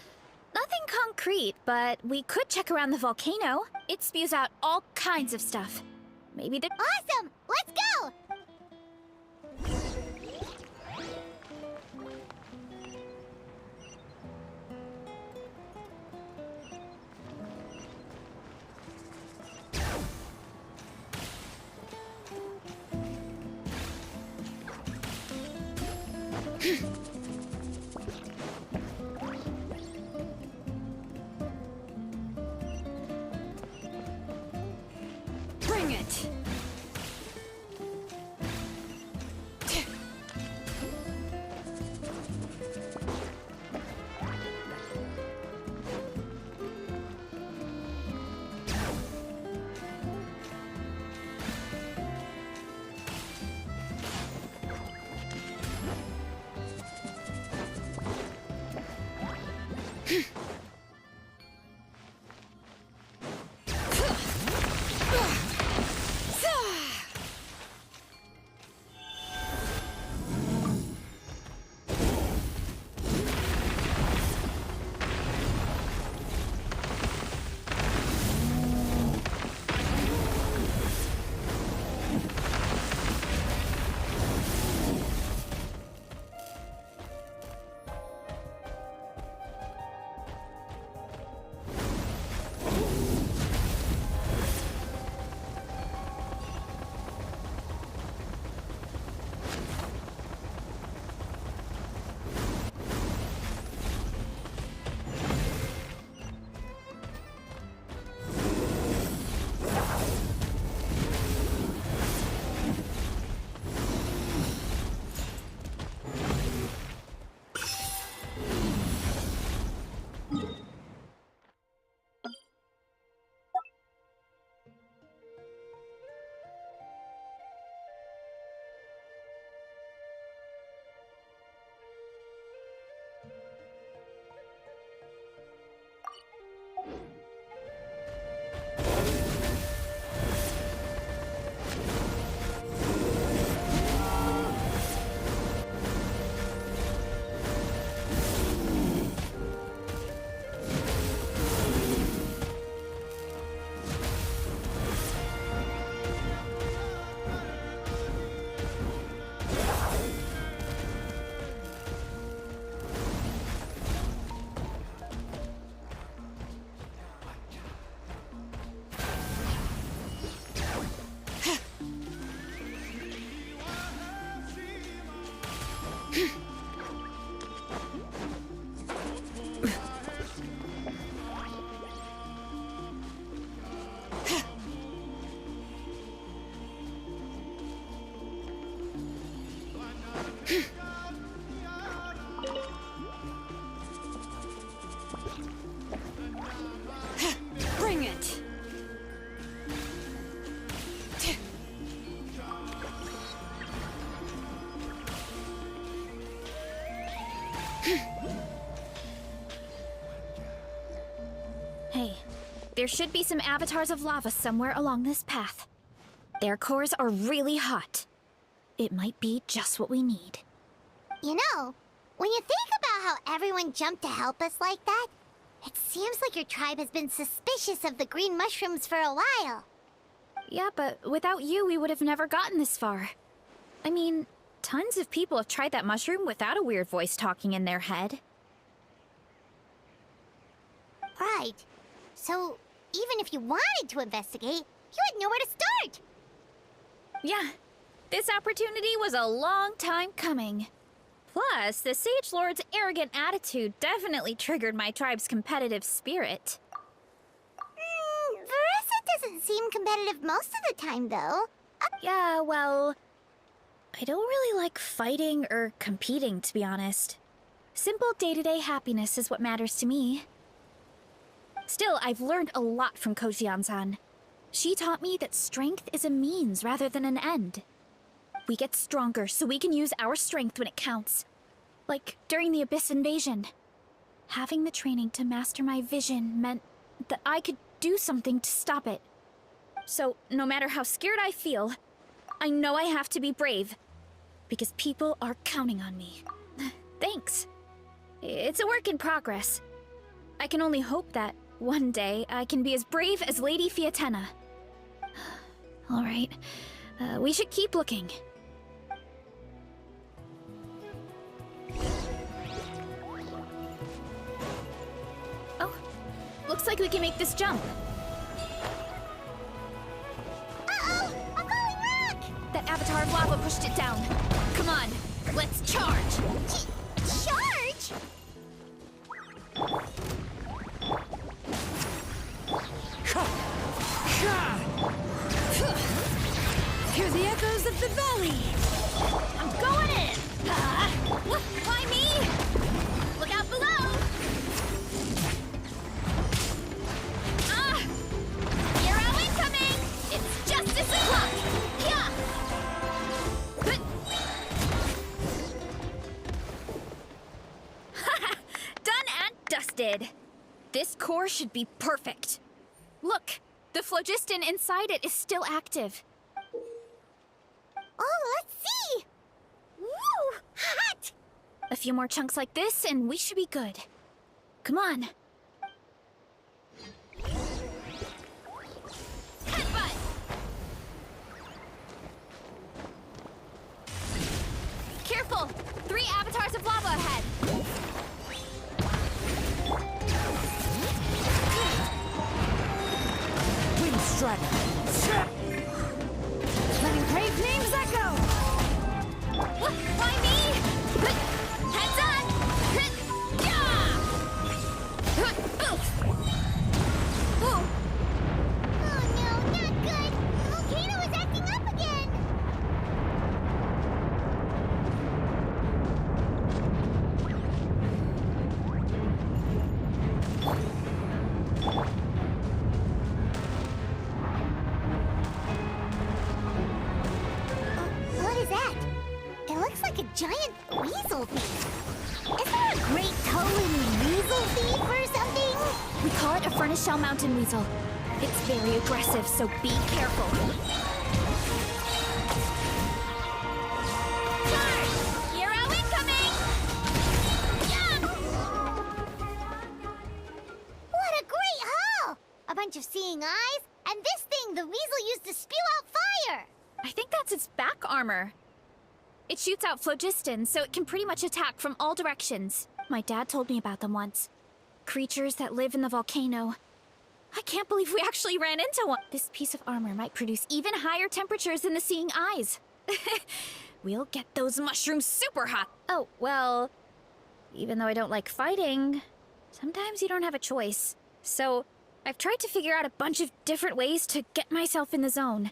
Nothing concrete, but we could check around the volcano. It spews out all kinds of stuff. Maybe the— Awesome! Let's go! Bring it! Bring it! Hey, there should be some avatars of lava somewhere along this path. Their cores are really hot. It might be just what we need. You know, when you think about how everyone jumped to help us like that, it seems like your tribe has been suspicious of the green mushrooms for a while. Yeah, but without you, we would have never gotten this far. I mean, tons of people have tried that mushroom without a weird voice talking in their head. Right. So, even if you wanted to investigate, you had nowhere to start. Yeah, this opportunity was a long time coming. Plus, the Sage Lord's arrogant attitude definitely triggered my tribe's competitive spirit. Veressa doesn't seem competitive most of the time, though. Yeah, well, I don't really like fighting or competing, to be honest. Simple day-to-day happiness is what matters to me. Still, I've learned a lot from Kojian-san. She taught me that strength is a means rather than an end. We get stronger so we can use our strength when it counts. Like during the Abyss invasion. Having the training to master my vision meant that I could do something to stop it. So, no matter how scared I feel, I know I have to be brave. Because people are counting on me. Thanks. It's a work in progress. I can only hope that one day I can be as brave as Lady Fiatenna. Alright, we should keep looking. Oh, looks like we can make this jump. Uh-oh! A glowing rock! That avatar of lava pushed it down. Come on, let's charge! Charge? Hear the echoes of the valley! I'm going in! Why me? Look out below! Hero incoming! It's justice o'clock! Yeah! did. This core should be perfect. Look, the phlogiston inside it is still active. Oh, let's see! Woo! Hot! A few more chunks like this, and we should be good. Come on. Headbutt! Careful! 3 avatars of lava ahead! Wind strike. Letting brave names echo. Why me? Heads up! Yeah! Oh no, not good! The volcano is acting up again! What is that? It looks like a giant weasel thief. Is there a great toe-in weasel thief or something? We call it a furnace shell mountain weasel. It's very aggressive, so be careful. Charge! Hero incoming! Yeah! What a great haul! A bunch of seeing eyes, and this thing the weasel used to spew out fire! I think that's its back armor. It shoots out phlogiston, so it can pretty much attack from all directions. My dad told me about them once. Creatures that live in the volcano. I can't believe we actually ran into one. This piece of armor might produce even higher temperatures than the seeing eyes. We'll get those mushrooms super hot. Oh, well, even though I don't like fighting, sometimes you don't have a choice. So I've tried to figure out a bunch of different ways to get myself in the zone.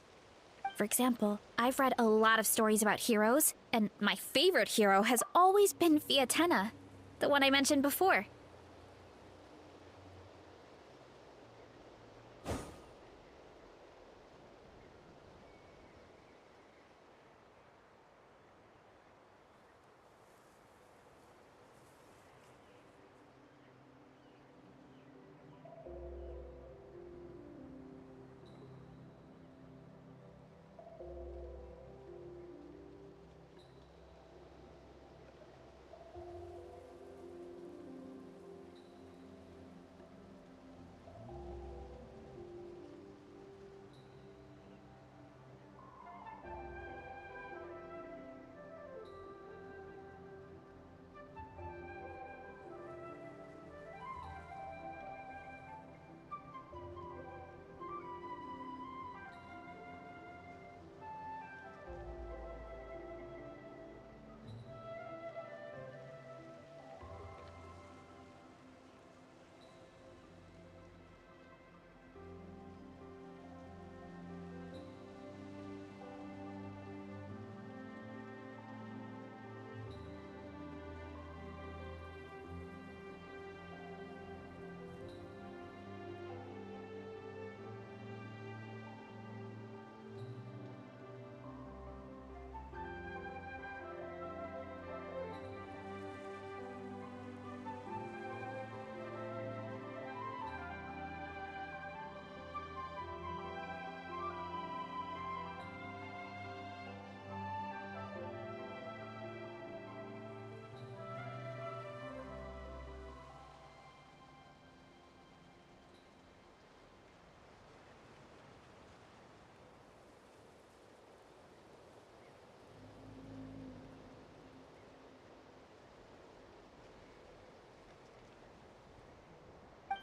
For example, I've read a lot of stories about heroes, and my favorite hero has always been Fiatenna, the one I mentioned before.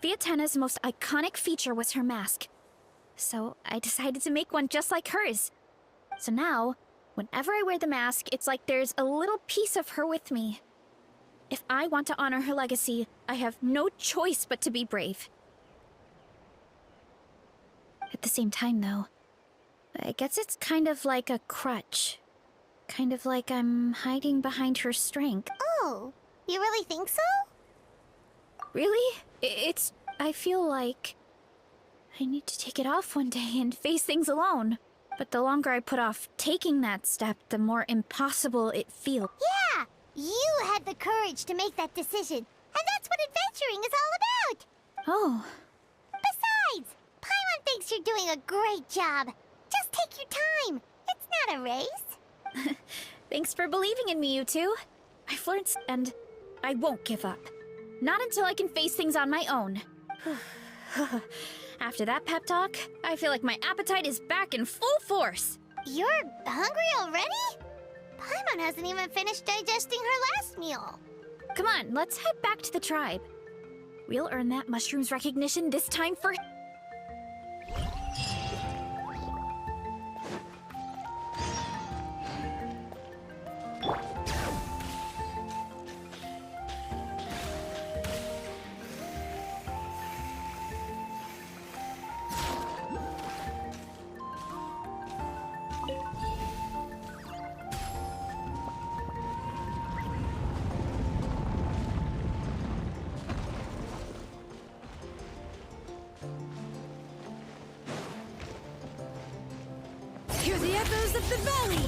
Fiatenna's most iconic feature was her mask. So I decided to make one just like hers. So now, whenever I wear the mask, it's like there's a little piece of her with me. If I want to honor her legacy, I have no choice but to be brave. At the same time, though, I guess it's kind of like a crutch. Kind of like I'm hiding behind her strength. Oh, you really think so? Really? I feel like I need to take it off one day and face things alone. But the longer I put off taking that step, the more impossible it feels. Yeah! You had the courage to make that decision. And that's what adventuring is all Oh, Besides, Paimon thinks you're doing a great job. Just take your time. It's not a race. thanks for believing in me, you two. I've learned and I won't give up. Not until I can face things on my own. After that pep talk, I feel like my appetite is back in full force. You're hungry already? Paimon hasn't even finished digesting her last meal. Come on, let's head back to the tribe. We'll earn that mushroom's recognition this time for... Hear the echoes of the valley!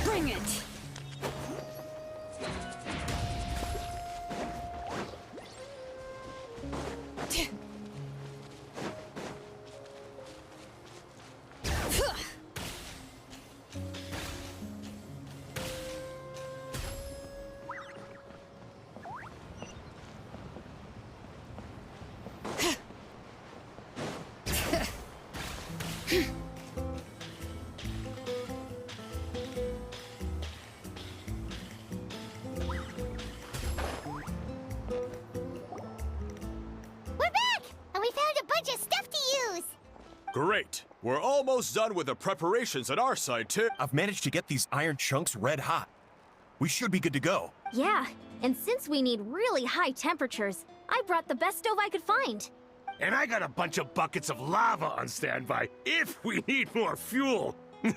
Bring it! We're back! And we found a bunch of stuff to use! Great. We're almost done with the preparations on our side, too. I've managed to get these iron chunks red hot. We should be good to go. Yeah, and since we need really high temperatures, I brought the best stove I could find. And I got a bunch of buckets of lava on standby if we need more fuel. Yeah,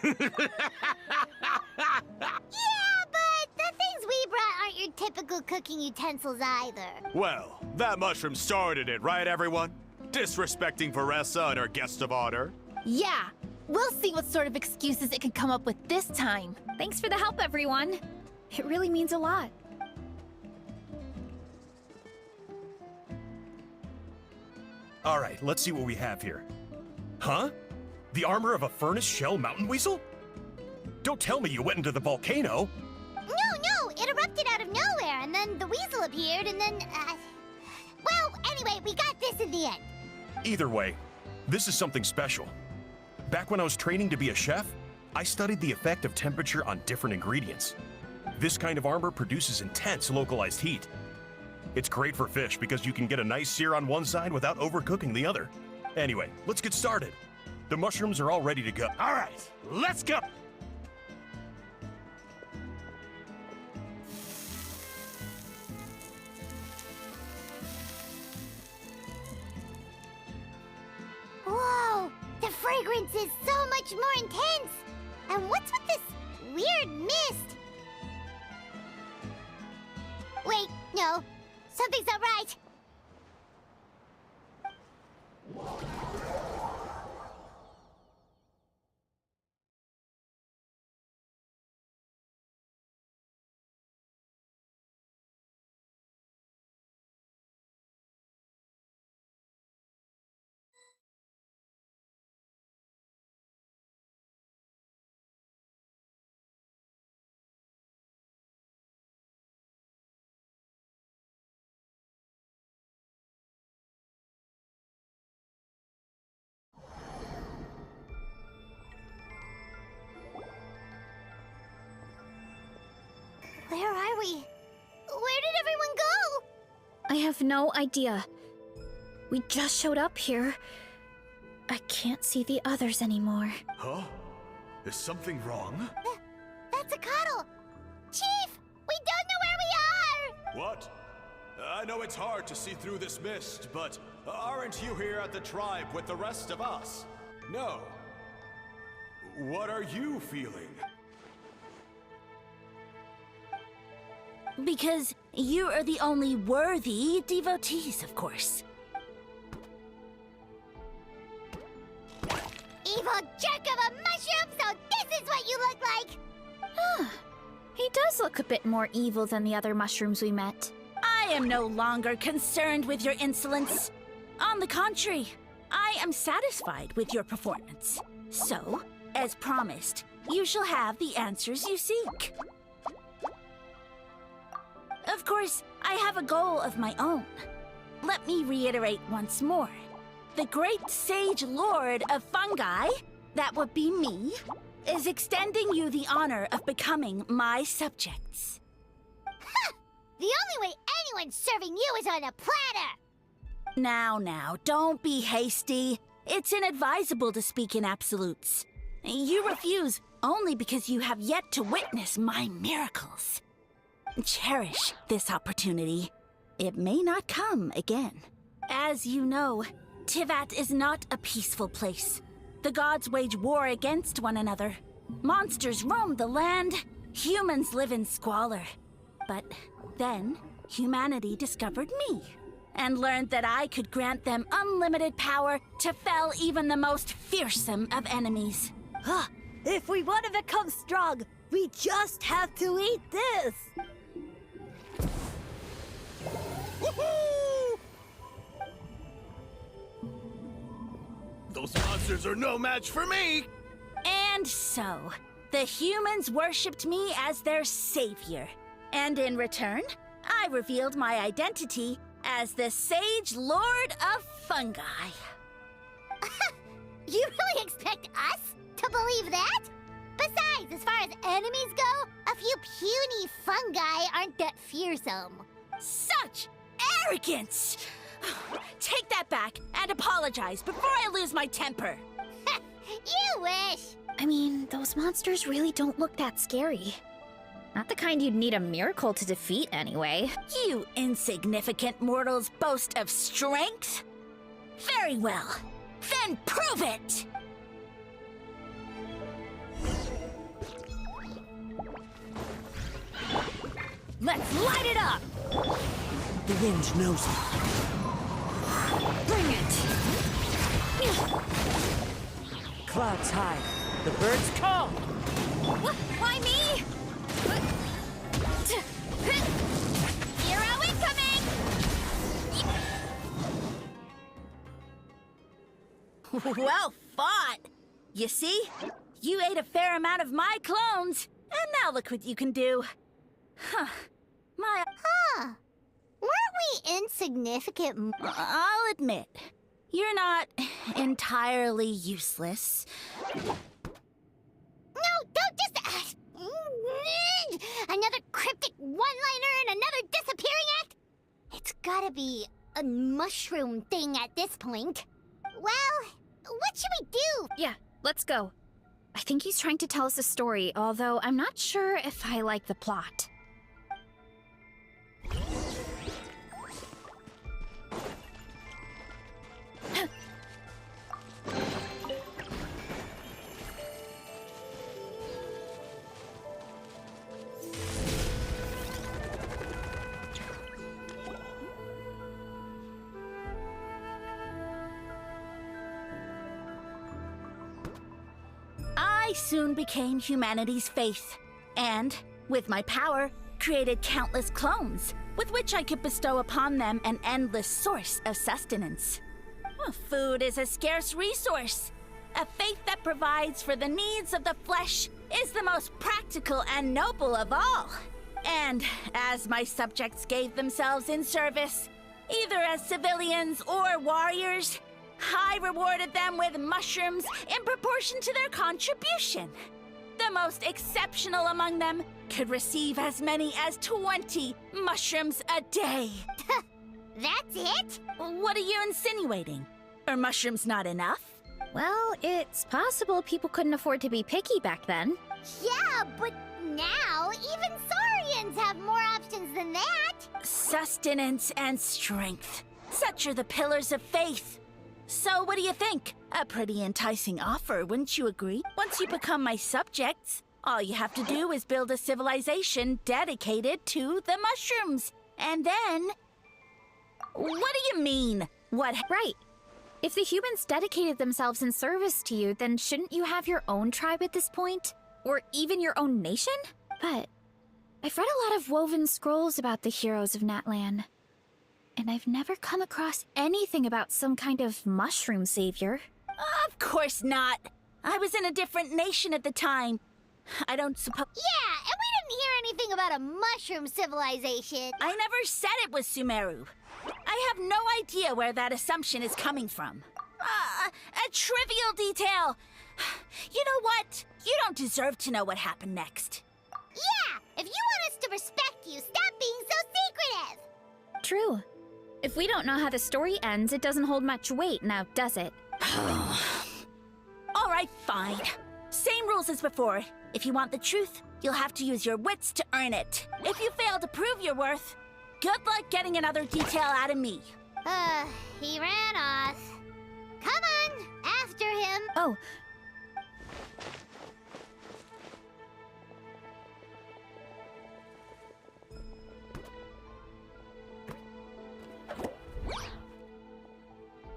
but the things we brought aren't your typical cooking utensils either. Well, that mushroom started it, right, everyone? Disrespecting Veressa and her guest of honor. Yeah, we'll see what sort of excuses it can come up with this time. Thanks for the help, everyone. It really means a lot. All right, let's see what we have here. Huh? The armor of a furnace shell mountain weasel? Don't tell me you went into the volcano. No, it erupted out of nowhere, and then the weasel appeared, and then, well, anyway, we got this in the end. Either way, this is something special. Back when I was training to be a chef, I studied the effect of temperature on different ingredients. This kind of armor produces intense localized heat. It's great for fish because you can get a nice sear on one side without overcooking the other. Anyway, let's get started. The mushrooms are all ready to go. All right, let's go. Whoa, the fragrance is so much more intense. And what's with this Where are we? Where did everyone go? I have no idea. We just showed up here. I can't see the others anymore. Huh? Is something wrong? That's a cuddle. Chief, we don't know where we are. What? I know it's hard to see through this mist, but aren't you here at the tribe with the rest of us? No. What are you feeling? Because you are the only worthy devotees, of course. Evil jerk of a mushroom, so this is what you look like! He does look a bit more evil than the other mushrooms we met. I am no longer concerned with your insolence. On the contrary, I am satisfied with your performance. So, as promised, you shall have the answers you seek. Of course, I have a goal of my own. Let me reiterate once more. The great sage lord of fungi, that would be me, is extending you the honor of becoming my subjects. The only way anyone's serving you is on a platter! Now, don't be hasty. It's inadvisable to speak in absolutes. You refuse only because you have yet to witness my miracles. Cherish this opportunity. It may not come again. As you know, Tivat is not a peaceful place. The gods wage war against one another. Monsters roam the land. Humans live in squalor. But then, humanity discovered me and learned that I could grant them unlimited power to fell even the most fearsome of enemies. If we want to become strong, we just have to eat this! Woohoo! Those monsters are no match for me! And so, the humans worshipped me as their savior. And in return, I revealed my identity as the Sage Lord of Fungi. You really expect us to believe that? Besides, as far as enemies go, a few puny fungi aren't that fearsome. Such arrogance! Take that back and apologize before I lose my temper. You wish! I mean, those monsters really don't look that scary. Not the kind you'd need a miracle to defeat, anyway. You insignificant mortals boast of strength? Very well. Then prove it! Let's light it up! The wind knows it. Bring it! Clouds high. The birds call. Why me? Hero incoming! Well fought! You see? You ate a fair amount of my clones, and now look what you can do. Huh. Weren't we insignificant? I'll admit, you're not entirely useless. No, don't just... another cryptic one-liner and another disappearing act? It's gotta be a mushroom thing at this point. Well, what should we do? Yeah, let's go. I think he's trying to tell us a story, although I'm not sure if I like the plot. I soon became humanity's faith, and, with my power, created countless clones, with which I could bestow upon them an endless source of sustenance. Food is a scarce resource. A faith that provides for the needs of the flesh is the most practical and noble of all. And as my subjects gave themselves in service, either as civilians or warriors, I rewarded them with mushrooms in proportion to their contribution. The The most exceptional among them could receive as many as 20 mushrooms a day. That's it? What are you insinuating? Are mushrooms not enough? Well, it's possible people couldn't afford to be picky back then. Yeah, but now even Saurians have more options than that. Sustenance and strength. Such are the pillars of faith. So what do you think? A pretty enticing offer, wouldn't you agree? Once you become my subjects, all you have to do is build a civilization dedicated to the mushrooms. And then... What do you mean? What? Right. If the humans dedicated themselves in service to you, then shouldn't you have your own tribe at this point? Or even your own nation? But I've read a lot of woven scrolls about the heroes of Natlan. And I've never come across anything about some kind of mushroom savior. Of course not. I was in a different nation at the time. I don't suppose... Yeah, and we didn't hear anything about a mushroom civilization. I never said it was Sumeru. I have no idea where that assumption is coming from. A trivial detail. You know what? You don't deserve to know what happened next. Yeah, if you want us to respect you, stop being so secretive. True. If we don't know how the story ends, it doesn't hold much weight now, does it? All right, fine. Same rules as before. If you want the truth, you'll have to use your wits to earn it. If you fail to prove your worth, good luck getting another detail out of me. He ran off. Come on, after him. Oh.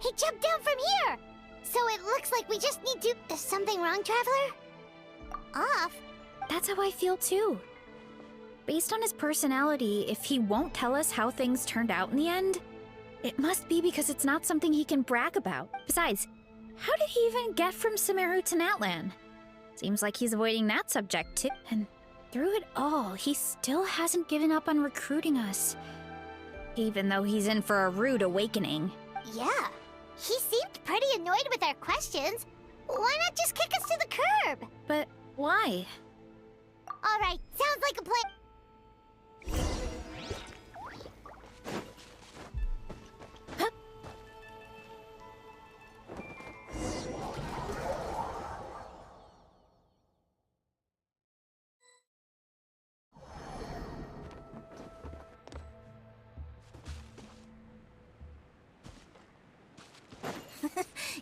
He jumped down from here. So it looks like we just need to... Is something wrong, Traveler? Off? That's how I feel too. Based on his personality, if he won't tell us how things turned out in the end, it must be because it's not something he can brag about. Besides, how did he even get from Sumeru to Natlan? Seems like he's avoiding that subject too. And through it all, he still hasn't given up on recruiting us. Even though he's in for a rude awakening. Yeah. He seemed pretty annoyed with our questions. Why not just kick us to the curb? But why? All right, sounds like a plan.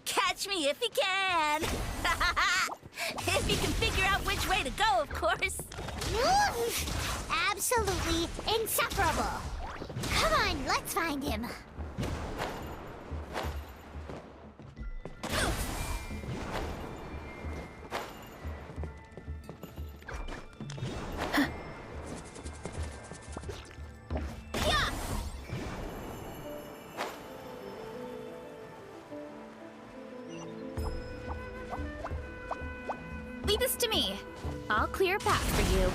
Catch me if you can! If you can figure out which way to go, of course. Absolutely insufferable. Come on, let's find him. Leave this to me. I'll clear a path for you.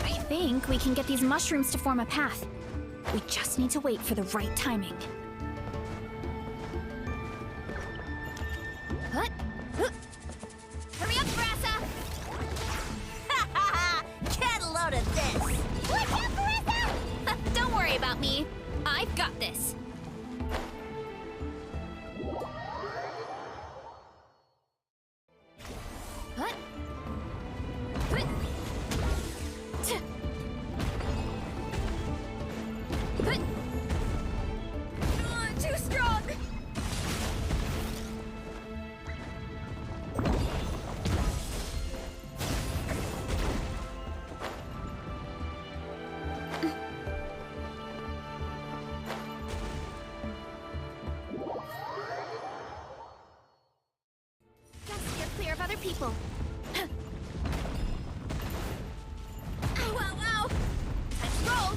I think we can get these mushrooms to form a path. We just need to wait for the right timing. Hurry up, Brassa! Get a load of this! Watch out, Marissa! Don't worry about me. I've got this. Too strong! Just steer clear of other people. Ow, ow, ow! Time to roll!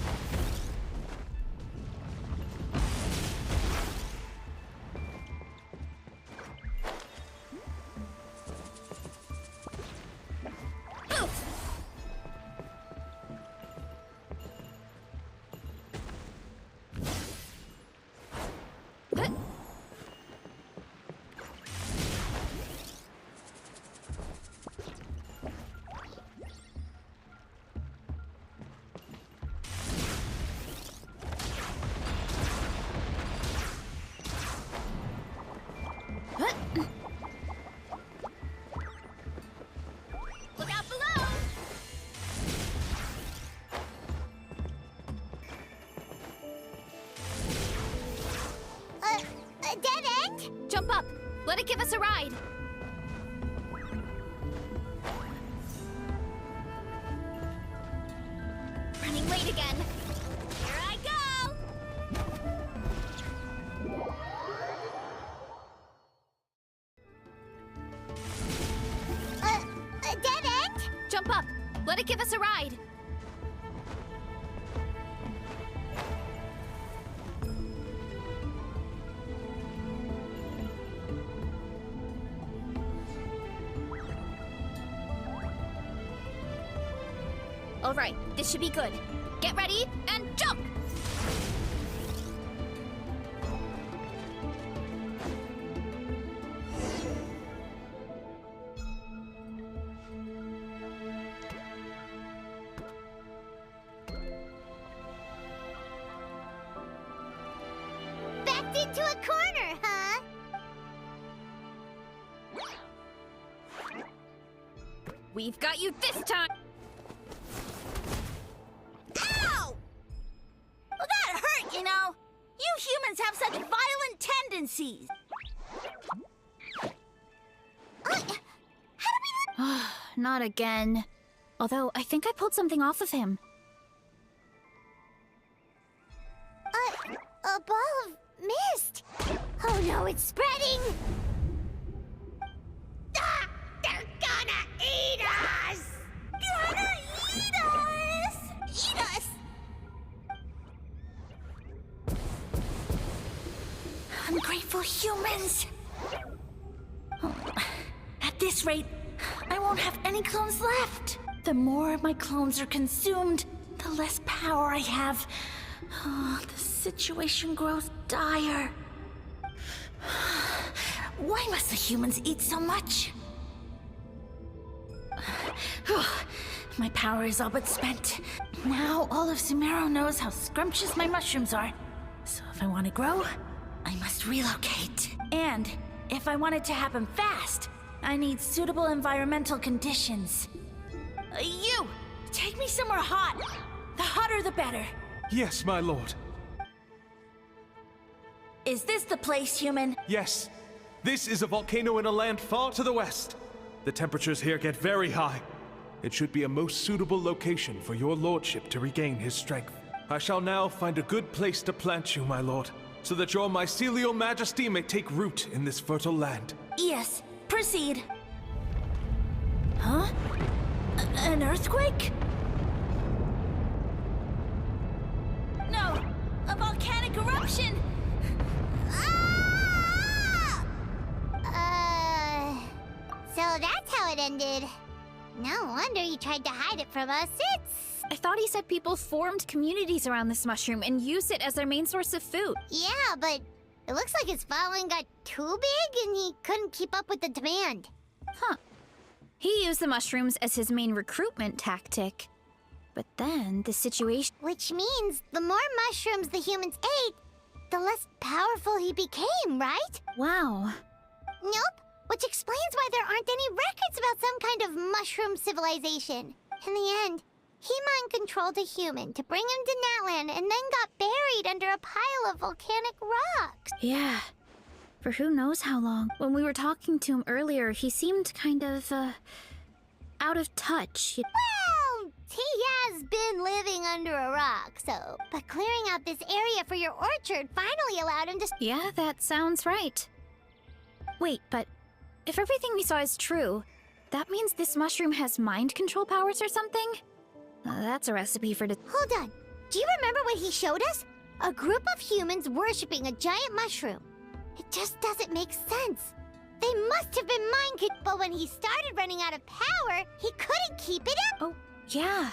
Jump up! Let it give us a ride! Running late again. Here I go! A dead end? Jump up! Let it give us a ride! Alright, this should be good. Get ready, and jump! Backed into a corner, huh? We've got you this time! Ow! Well, that hurt, you know. You humans have such violent tendencies. Not again. Although, I think I pulled something off of him. A ball of mist. Oh no, it's spreading. Ah, they're gonna eat us. Gonna eat us! Eat us! Ungrateful humans! At this rate, I won't have any clones left. The more my clones are consumed, the less power I have. Oh, the situation grows dire. Why must the humans eat so much? My power is all but spent. Now all of Sumero knows how scrumptious my mushrooms are. So if I want to grow, I must relocate. And if I want it to happen fast, I need suitable environmental conditions. You! Take me somewhere hot! The hotter the better. Yes, my lord. Is this the place, human? Yes. This is a volcano in a land far to the west. The temperatures here get very high. It should be a most suitable location for your lordship to regain his strength. I shall now find a good place to plant you, my lord, so that your mycelial majesty may take root in this fertile land. Yes, proceed. Huh? An earthquake? No, a volcanic eruption! So that's how it ended. No wonder you tried to hide it from us. I thought he said people formed communities around this mushroom and used it as their main source of food. Yeah, but it looks like his following got too big and he couldn't keep up with the demand. Huh. He used the mushrooms as his main recruitment tactic. But then the situation... Which means the more mushrooms the humans ate, the less powerful he became, right? Wow. Nope. Which explains why there aren't any records about some kind of mushroom civilization. In the end, he mind-controlled a human to bring him to Natlan and then got buried under a pile of volcanic rocks. Yeah. For who knows how long. When we were talking to him earlier, he seemed kind of, out of touch. Well, he has been living under a rock, so... But clearing out this area for your orchard finally allowed him to... Yeah, that sounds right. Wait, but if everything we saw is true, that means this mushroom has mind control powers or something? That's a recipe for Hold on. Do you remember what he showed us? A group of humans worshipping a giant mushroom. It just doesn't make sense. They must have been but when he started running out of power, he couldn't keep it up. Oh, yeah.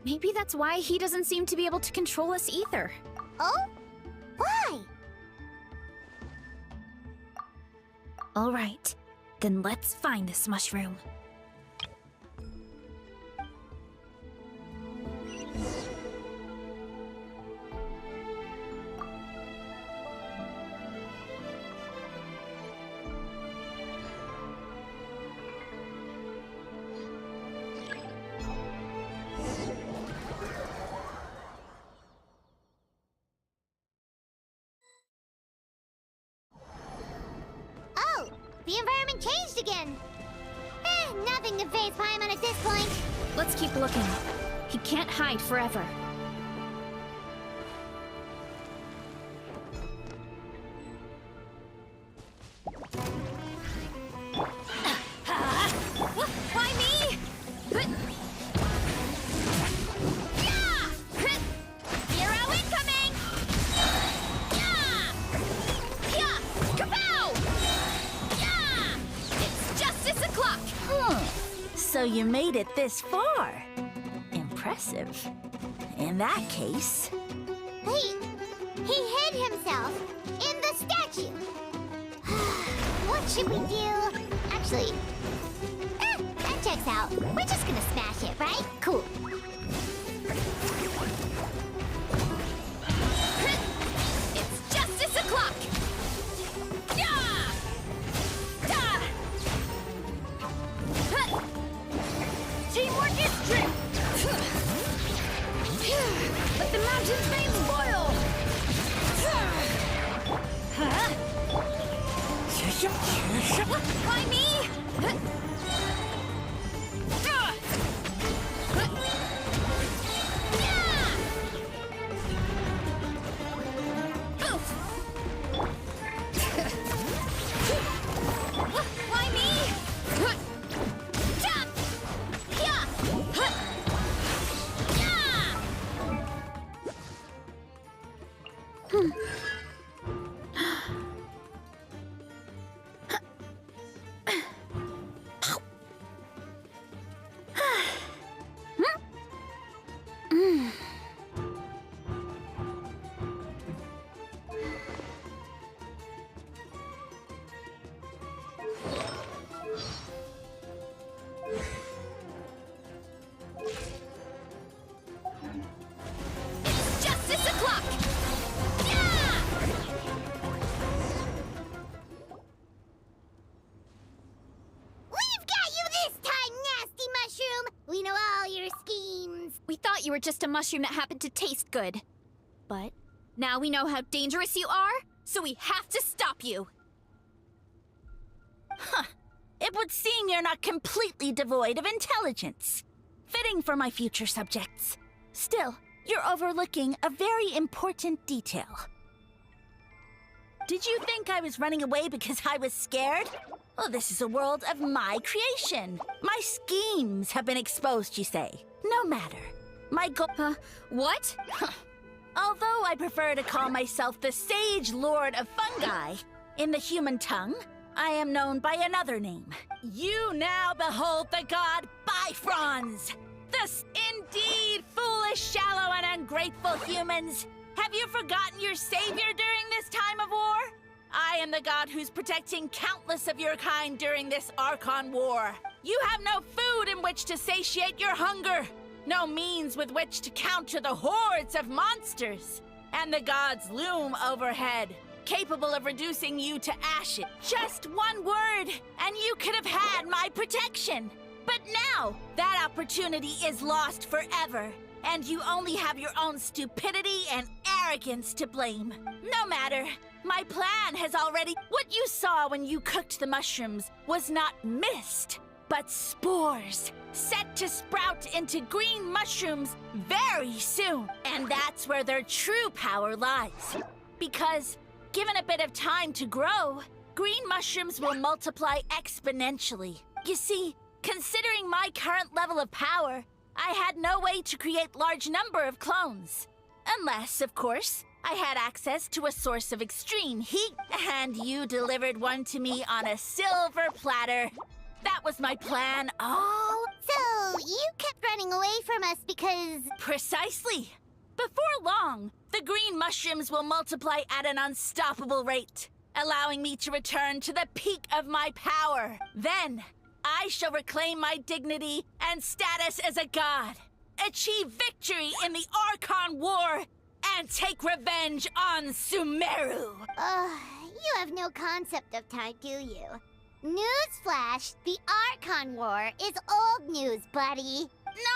Maybe that's why he doesn't seem to be able to control us either. Oh? Why? All right, then let's find this mushroom. the environment changed again. Nothing to face Paimon at this point. Let's keep looking. He can't hide forever. Why me? Yeah! Hero incoming! Yeah! Yeah! Kapow! Yeah! It's justice o'clock! So you made it this far. Impressive. In that case... He hid himself in the statue. What should we do? Actually, that checks out. We're just gonna smash it, right? Cool. It's justice o'clock! Yeah! Da! Teamwork is true! Let the mountain's veins boil! Why me? Why me? Justice o'clock! Yeah! We've got you this time, nasty mushroom! We know all your schemes. We thought you were just a mushroom that happened to taste good. But now we know how dangerous you are, so we have to stop you. It would seem you're not completely devoid of intelligence. Fitting for my future subjects. Still, you're overlooking a very important detail. Did you think I was running away because I was scared? Well, this is a world of my creation. My schemes have been exposed, you say. No matter. My goal... What? Although I prefer to call myself the Sage Lord of Fungi, in the human tongue, I am known by another name. You now behold the god Bifrons! Thus, indeed, foolish, shallow, and ungrateful humans! Have you forgotten your savior during this time of war? I am the god who's protecting countless of your kind during this Archon War. You have no food in which to satiate your hunger, no means with which to counter the hordes of monsters, and the gods loom overhead, capable of reducing you to ashes. Just one word, and you could have had my protection. But now, that opportunity is lost forever, and you only have your own stupidity and arrogance to blame. No matter, my plan has already... What you saw when you cooked the mushrooms was not mist, but spores, set to sprout into green mushrooms very soon. And that's where their true power lies. Because, given a bit of time to grow, green mushrooms will multiply exponentially. You see, considering my current level of power, I had no way to create large number of clones. Unless, of course, I had access to a source of extreme heat, and you delivered one to me on a silver platter. That was my plan all... So, you kept running away from us because... Precisely. Before long, the green mushrooms will multiply at an unstoppable rate, allowing me to return to the peak of my power. Then, I shall reclaim my dignity and status as a god, achieve victory in the Archon War, and take revenge on Sumeru. You have no concept of time, do you? Newsflash, the Archon War is old news, buddy.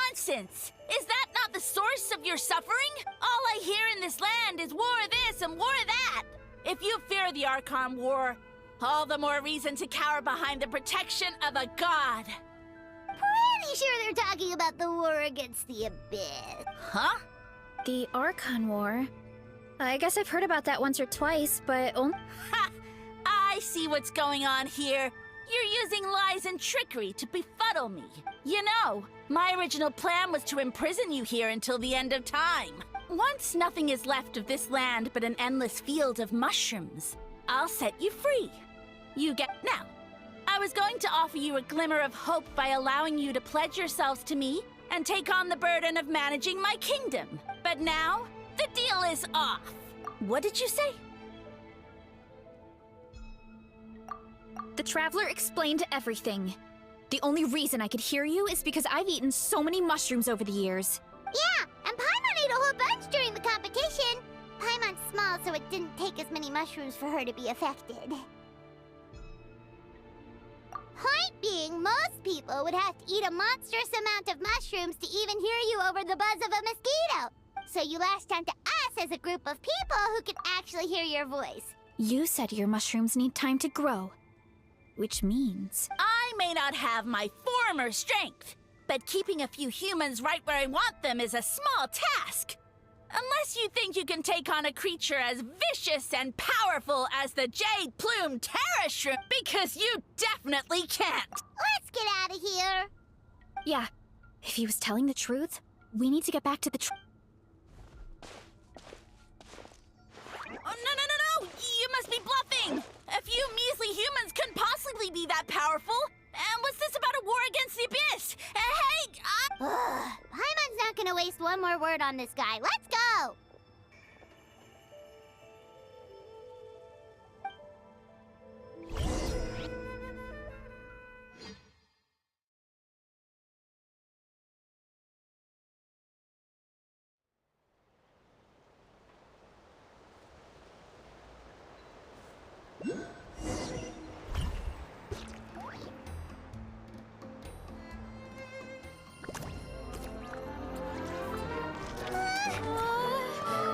Nonsense! Is that not the source of your suffering? All I hear in this land is war this and war that. If you fear the Archon War, All the more reason to cower behind the protection of a god. Pretty sure they're talking about the war against the Abyss. Huh? The Archon War. I guess I've heard about that once or twice, but Ha! I see what's going on here. You're using lies and trickery to befuddle me. You know, my original plan was to imprison you here until the end of time. Once nothing is left of this land but an endless field of mushrooms, I'll set you free. You get... Now, I was going to offer you a glimmer of hope by allowing you to pledge yourselves to me and take on the burden of managing my kingdom. But now, the deal is off. What did you say? the Traveler explained everything. The only reason I could hear you is because I've eaten so many mushrooms over the years. Yeah, and Paimon ate a whole bunch during the competition. Paimon's small, so it didn't take as many mushrooms for her to be affected. Point being, most people would have to eat a monstrous amount of mushrooms to even hear you over the buzz of a mosquito. So you lashed onto us as a group of people who could actually hear your voice. You said your mushrooms need time to grow. Which means... I may not have my former strength, but keeping a few humans right where I want them is a small task. Unless you think you can take on a creature as vicious and powerful as the Jade-Plume Terra Shroom, because you definitely can't. Let's get out of here. Yeah, if he was telling the truth, we need to get back to the Oh, no! You must be bluffing! A few measly humans couldn't possibly be that powerful. And what's this about a war against the Abyss? Hey, Paimon's not gonna waste one more word on this guy. Let's go!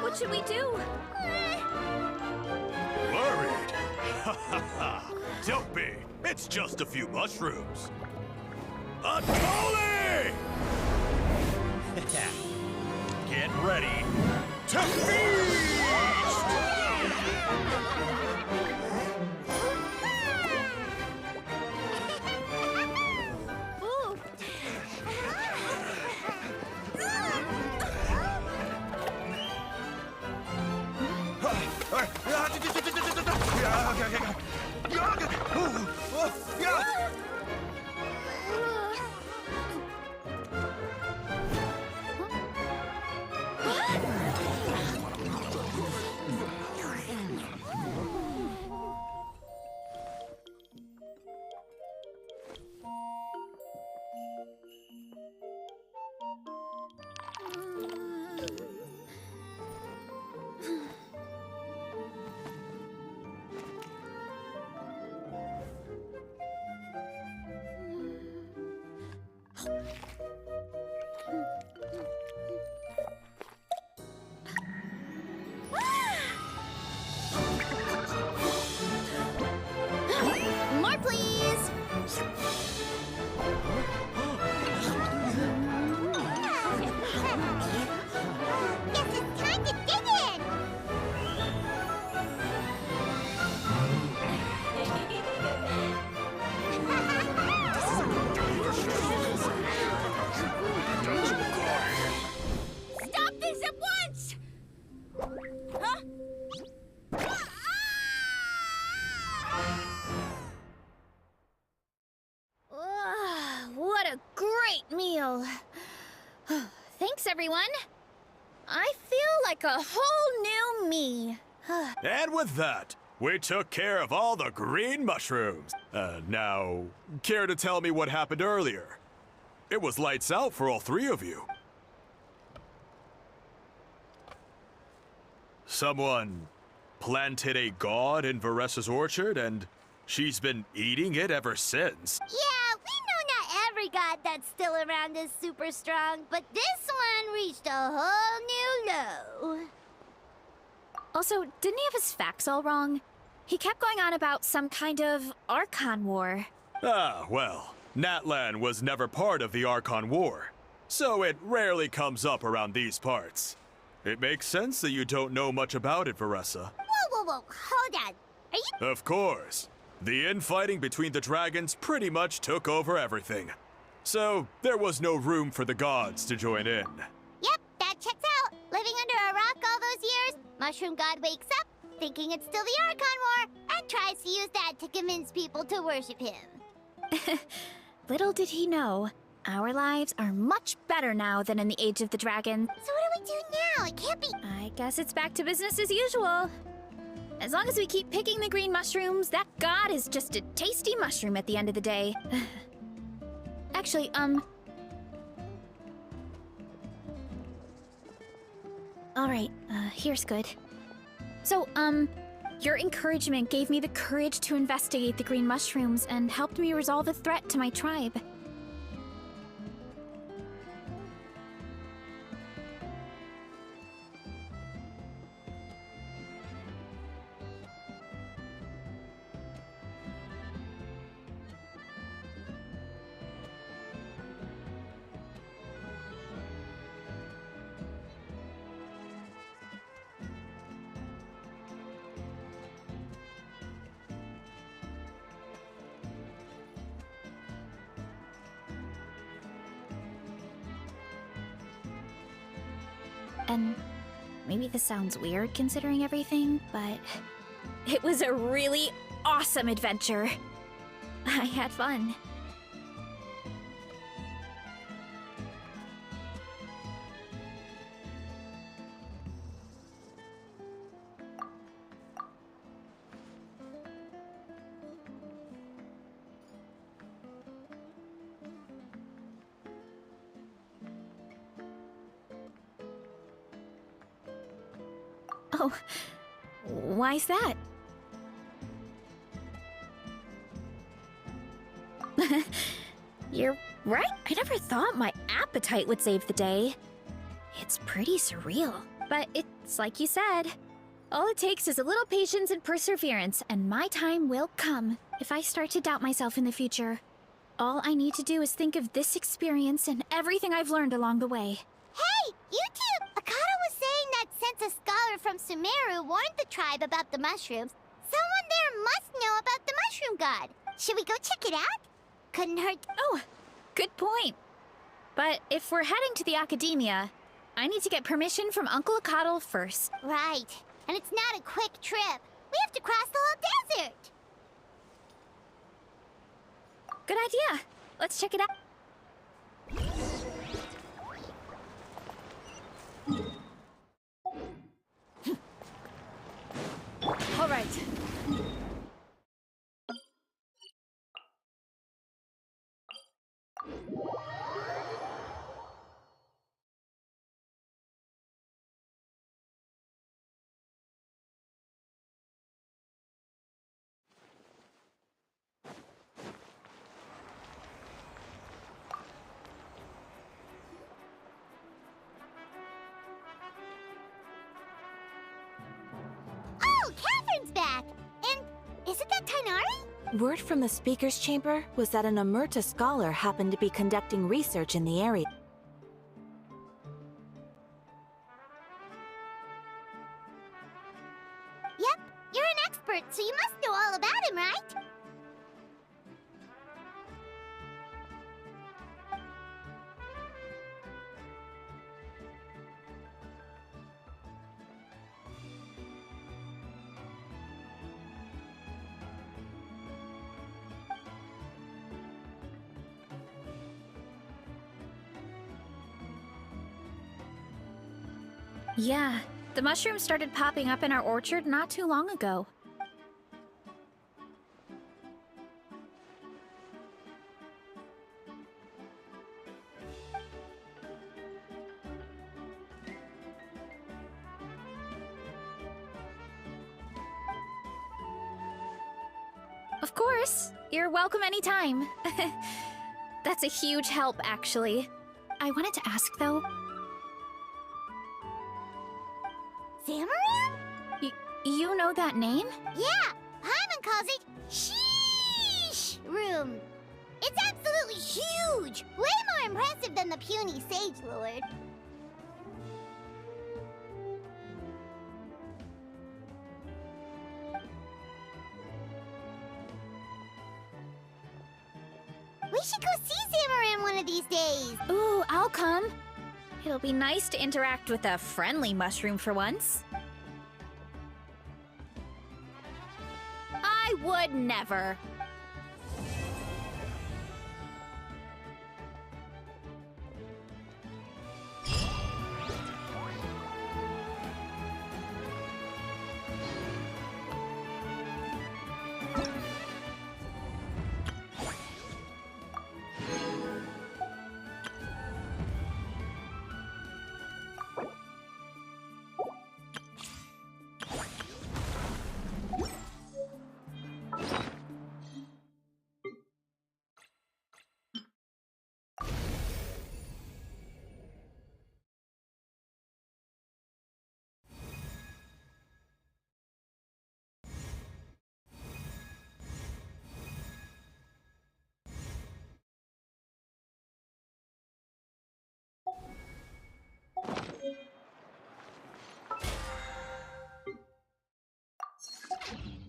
What should we do? Worried? Ha ha ha! Don't be! It's just a few mushrooms. Atoli! Get ready to feast! More, please! Guess it's time to dig in! stop this at once! Huh? What a great meal! Thanks, everyone. I feel like a whole new me. And with that, we took care of all the green mushrooms. Now, care to tell me what happened earlier? It was lights out for all three of you. Someone planted a god in Varessa's orchard, and she's been eating it ever since. Yeah, we know not every god that's still around is super strong, but this one reached a whole new low. Also, didn't he have his facts all wrong? He kept going on about some kind of Archon War. Ah, well, Natlan was never part of the Archon War, so it rarely comes up around these parts. It makes sense that you don't know much about it, Veressa. Whoa, hold on. Are you— Of course. The infighting between the dragons pretty much took over everything. So, there was no room for the gods to join in. Yep, that checks out. Living under a rock all those years, Mushroom God wakes up, thinking it's still the Archon War, and tries to use that to convince people to worship him. Little did he know, our lives are much better now than in the Age of the Dragon. So what do we do now? It can't be— I guess it's back to business as usual. As long as we keep picking the green mushrooms, that god is just a tasty mushroom at the end of the day. Actually, Alright, here's good. So, your encouragement gave me the courage to investigate the green mushrooms and helped me resolve a threat to my tribe. And maybe this sounds weird considering everything, but it was a really awesome adventure. I had fun. Oh, why's that? You're right. I never thought my appetite would save the day. It's pretty surreal. But it's like you said. All it takes is a little patience and perseverance, and my time will come. If I start to doubt myself in the future, all I need to do is think of this experience and everything I've learned along the way. Hey, you two! Akata was saying that since a scholar from Sumeru warned the tribe about the mushrooms, someone there must know about the mushroom god. Should we go check it out? Couldn't hurt— Oh, good point. But if we're heading to the academia, I need to get permission from Uncle Akatl first. Right. And it's not a quick trip. We have to cross the whole desert. Good idea. Let's check it out. All right. Oh, Catherine's back! And isn't that Tainari? Word from the speaker's chamber was that an Amurta scholar happened to be conducting research in the area. Yep, you're an expert, so you must know all about him, right? Yeah, the mushrooms started popping up in our orchard not too long ago. Of course, you're welcome anytime. That's a huge help, actually. I wanted to ask, though, Zamaran? you know that name? Yeah, calls it Sheesh Room. It's absolutely huge! Way more impressive than the puny Sage Lord. We should go see Zamaran one of these days. Ooh, I'll come. It'll be nice to interact with a friendly mushroom for once. I would never.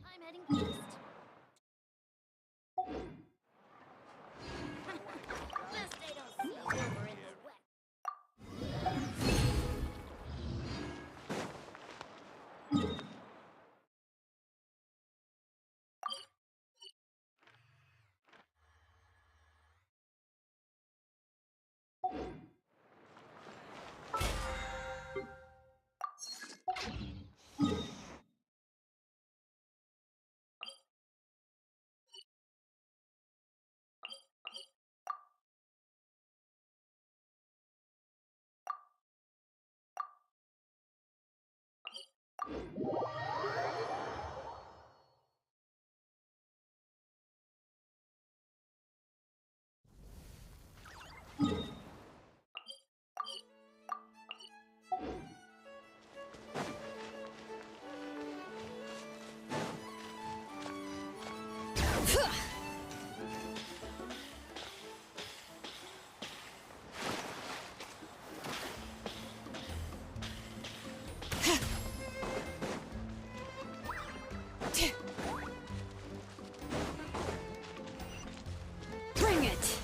I'm heading east. Best I don't see over in the west. Bring it!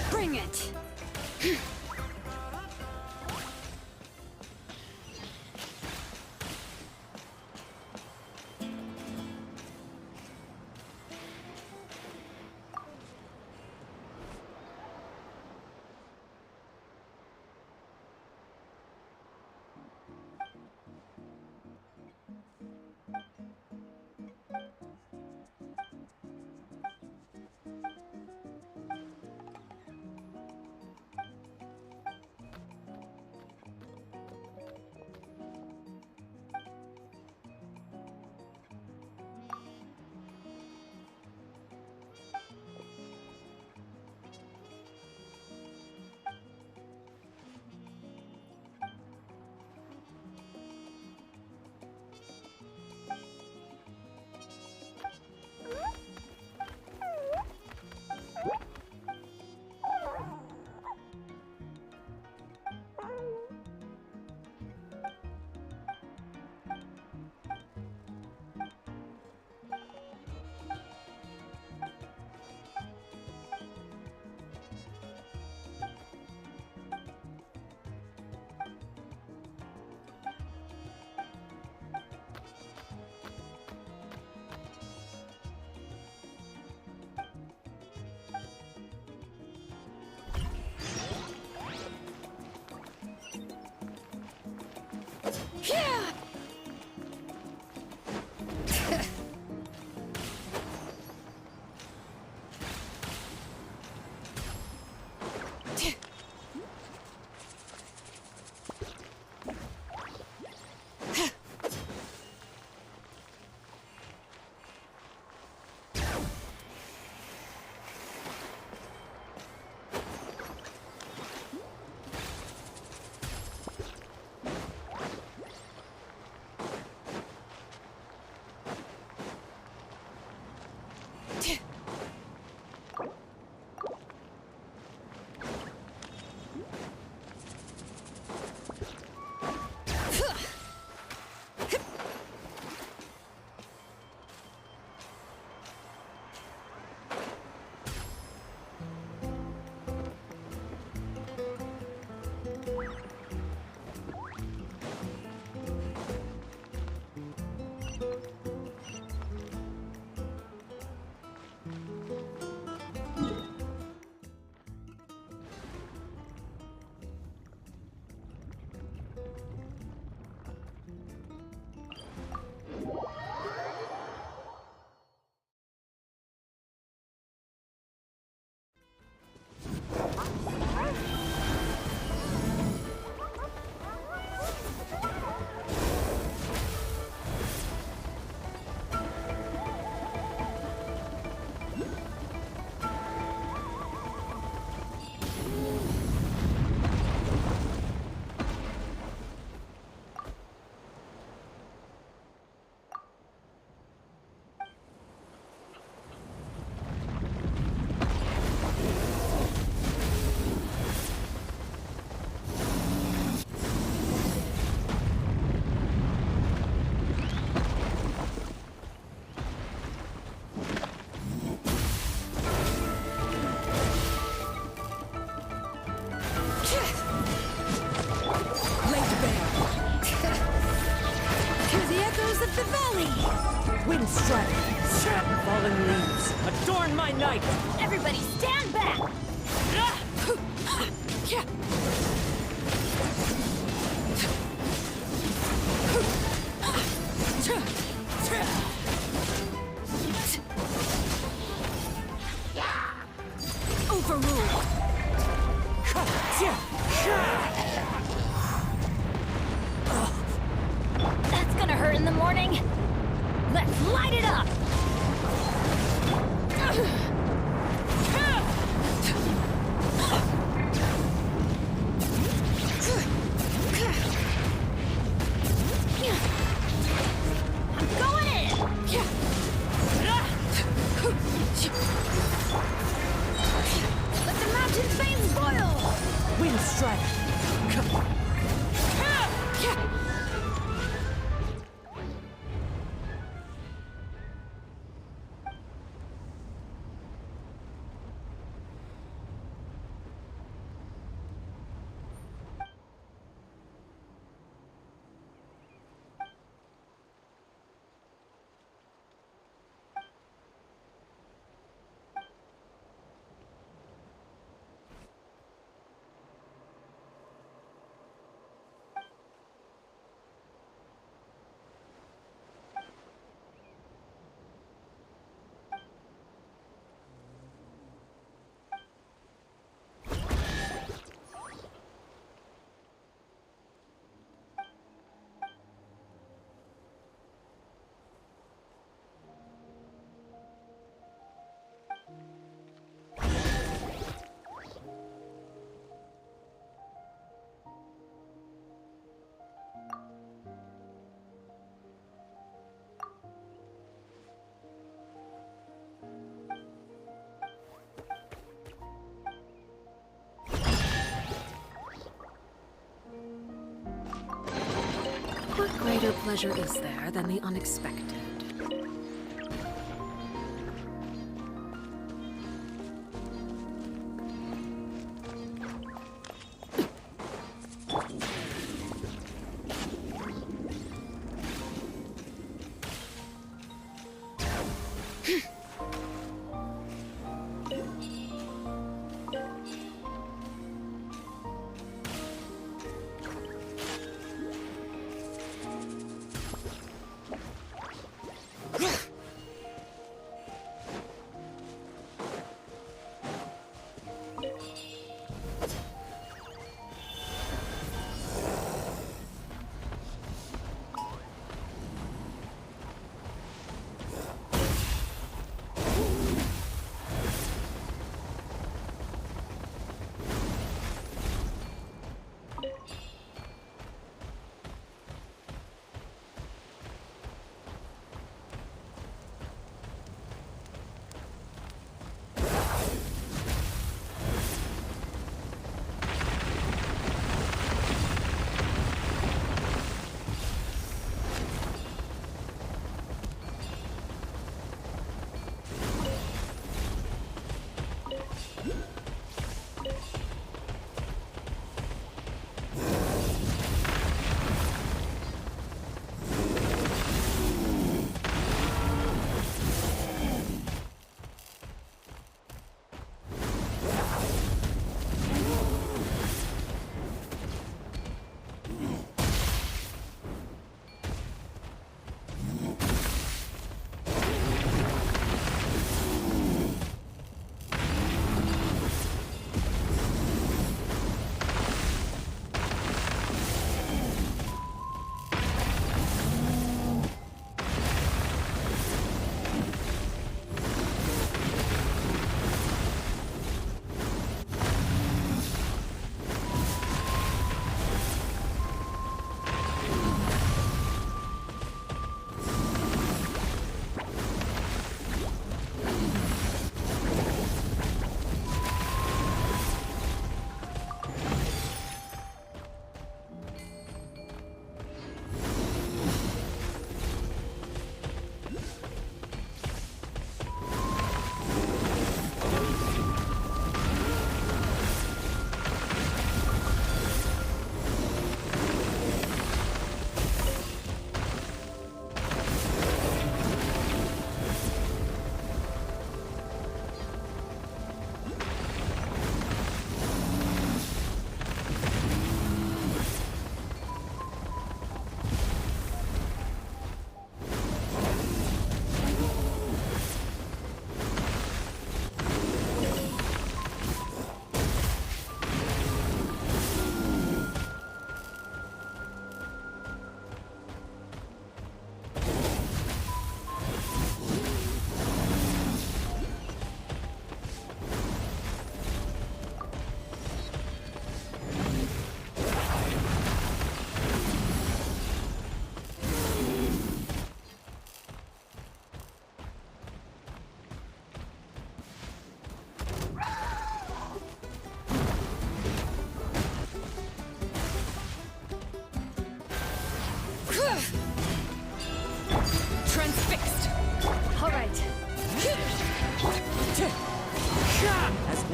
Bring it! Wind strike. Falling leaves. Adorn my night. Everybody stand back! Overruled. That's gonna hurt in the morning. Let's light it up! I'm going in! Let the mountain flames boil! Wind strike. What greater pleasure is there than the unexpected?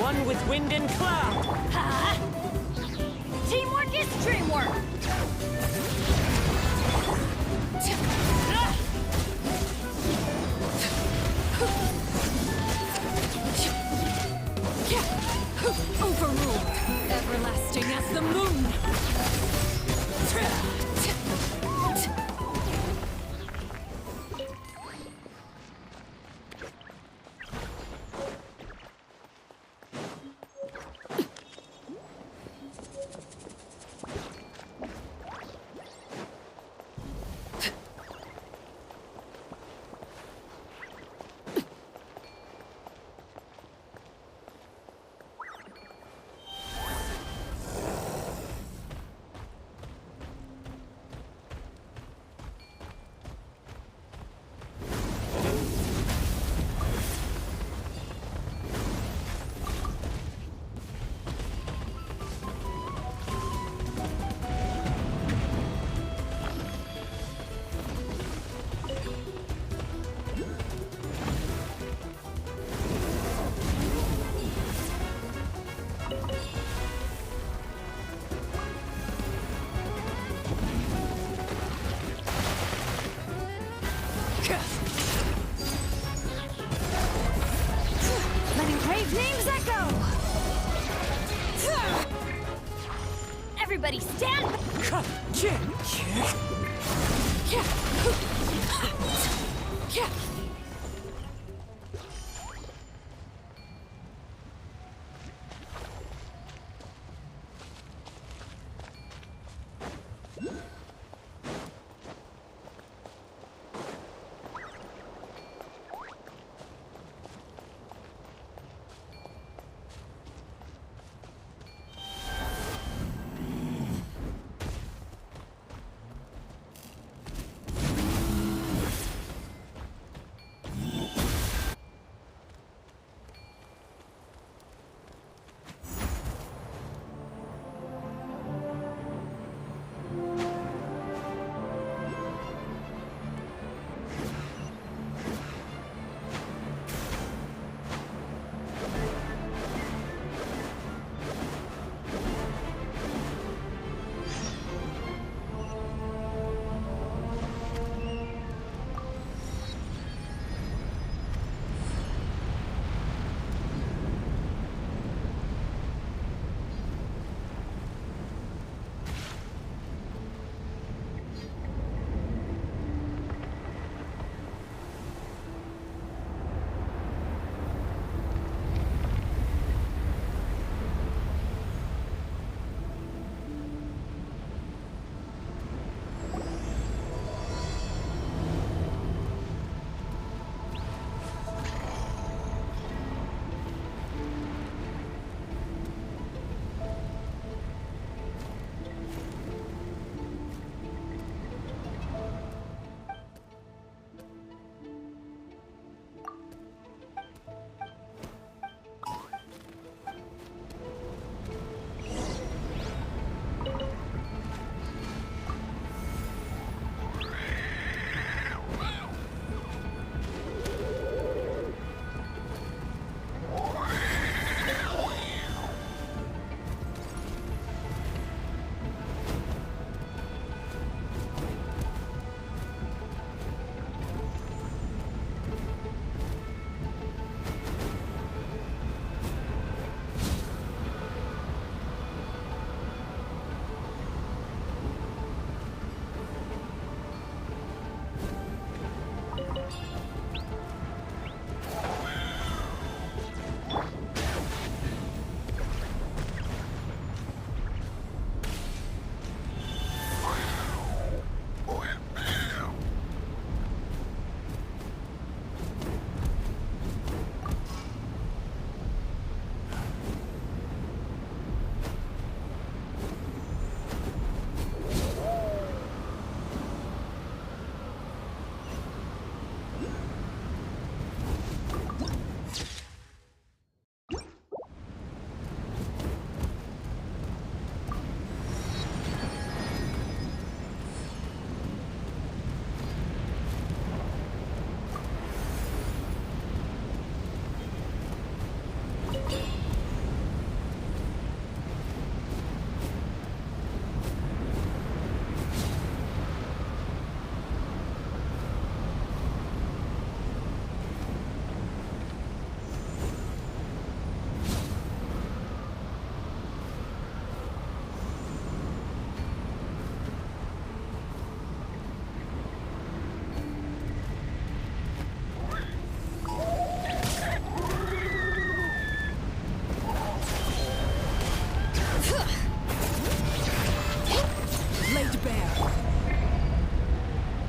one with wind and cloud. Ha! Teamwork is dreamwork! Overruled, everlasting as the moon! Letting brave names echo! Everybody stand back!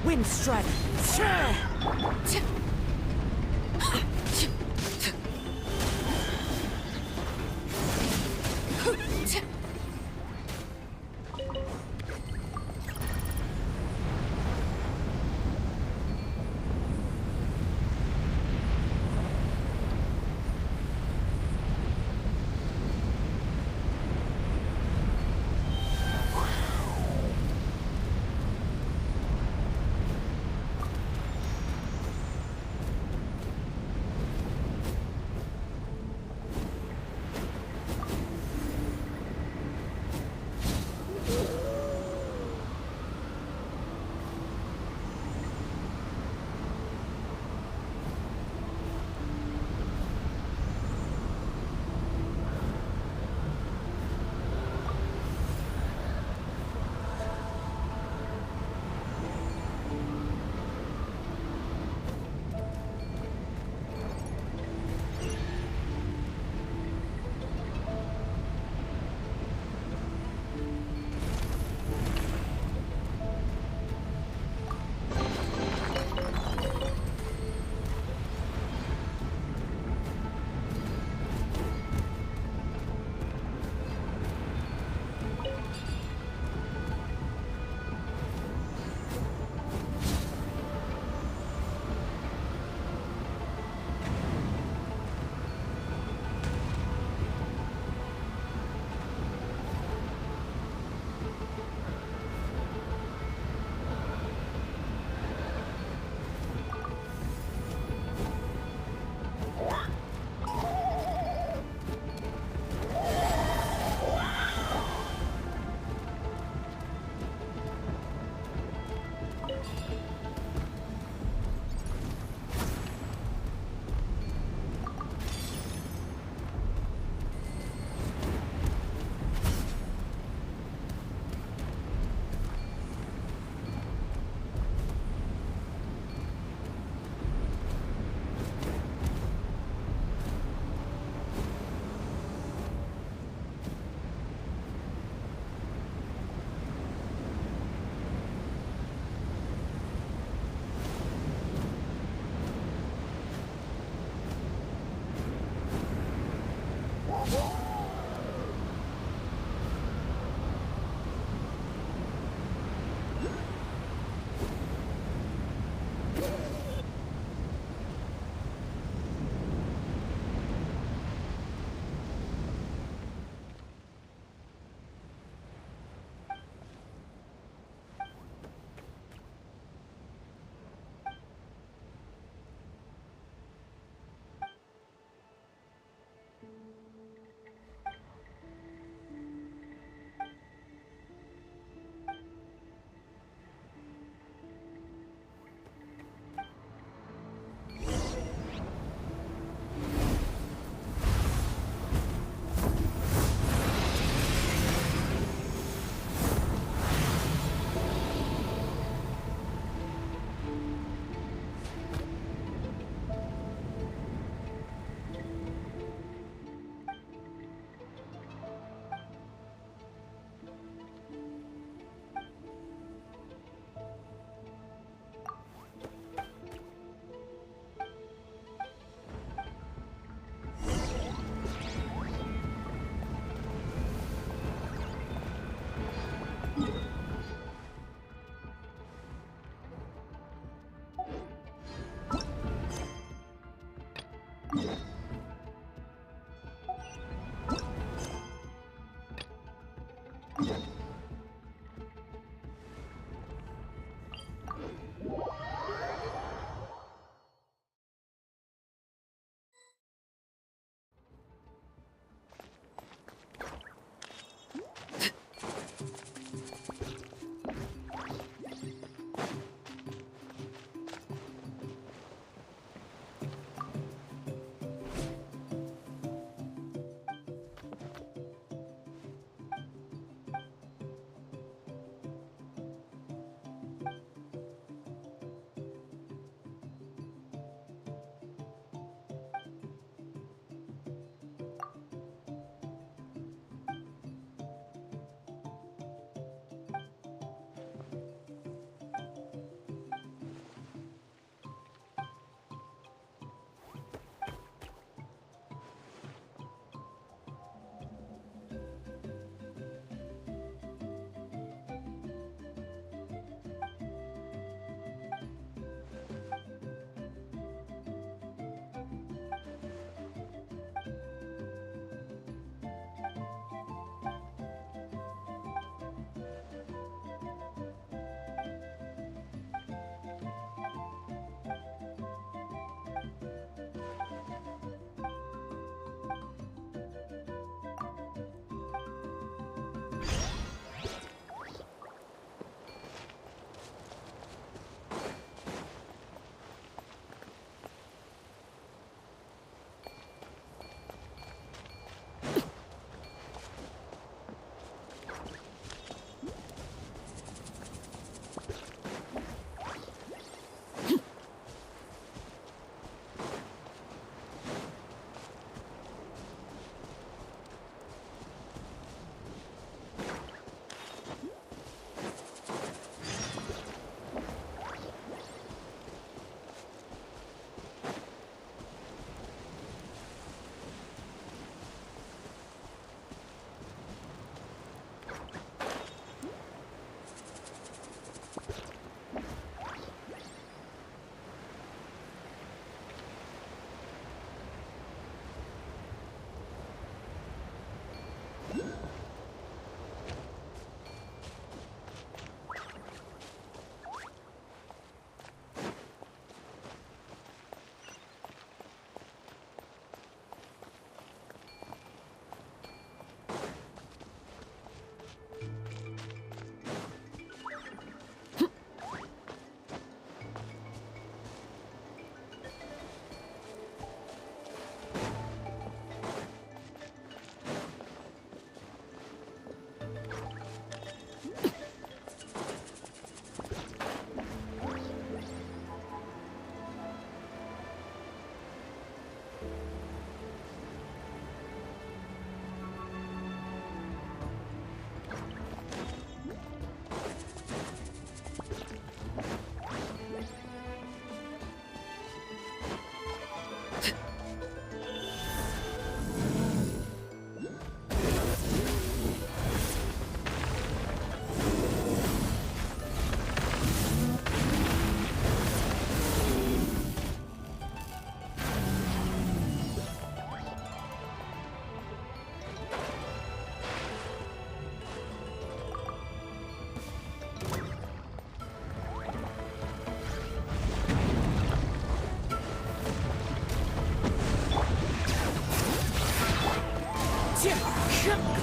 Wind strike.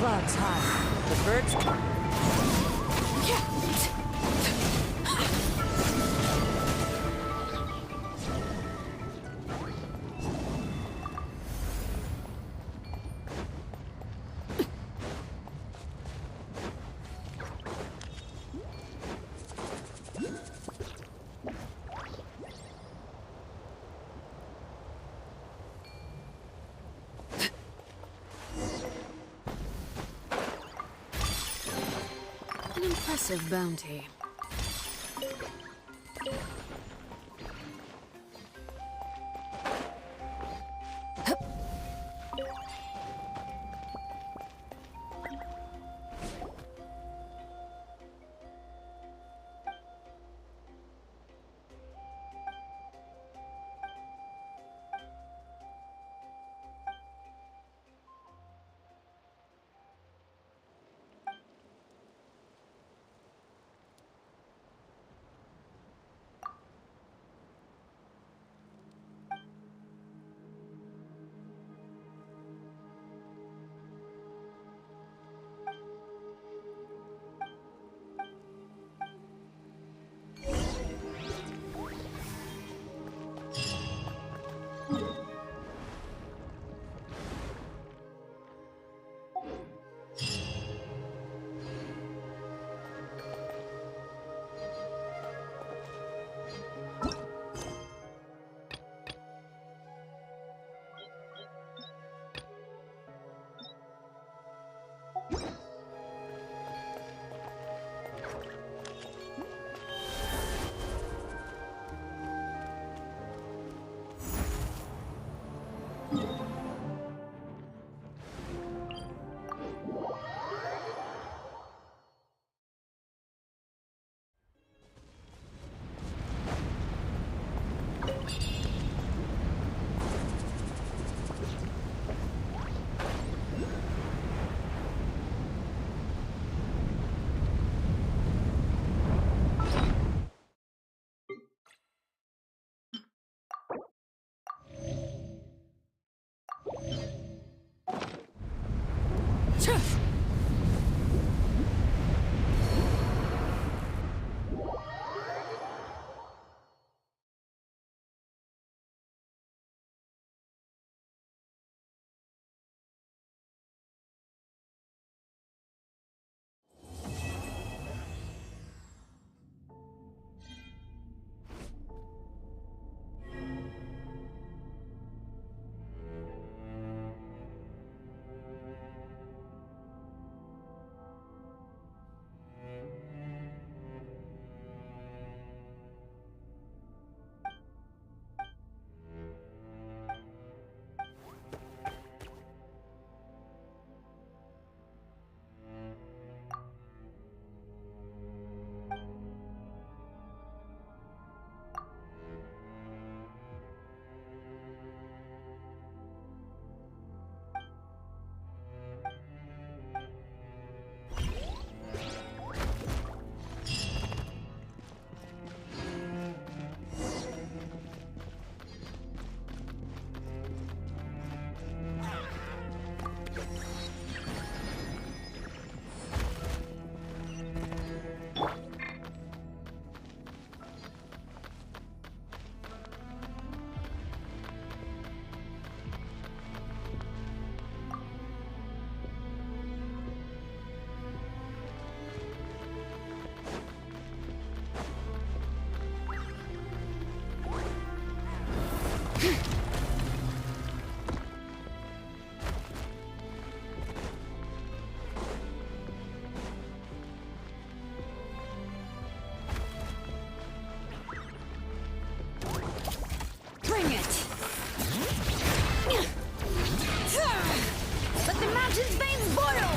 clouds high. The birds... An impressive bounty. Bring it! Let the mountain's veins boil!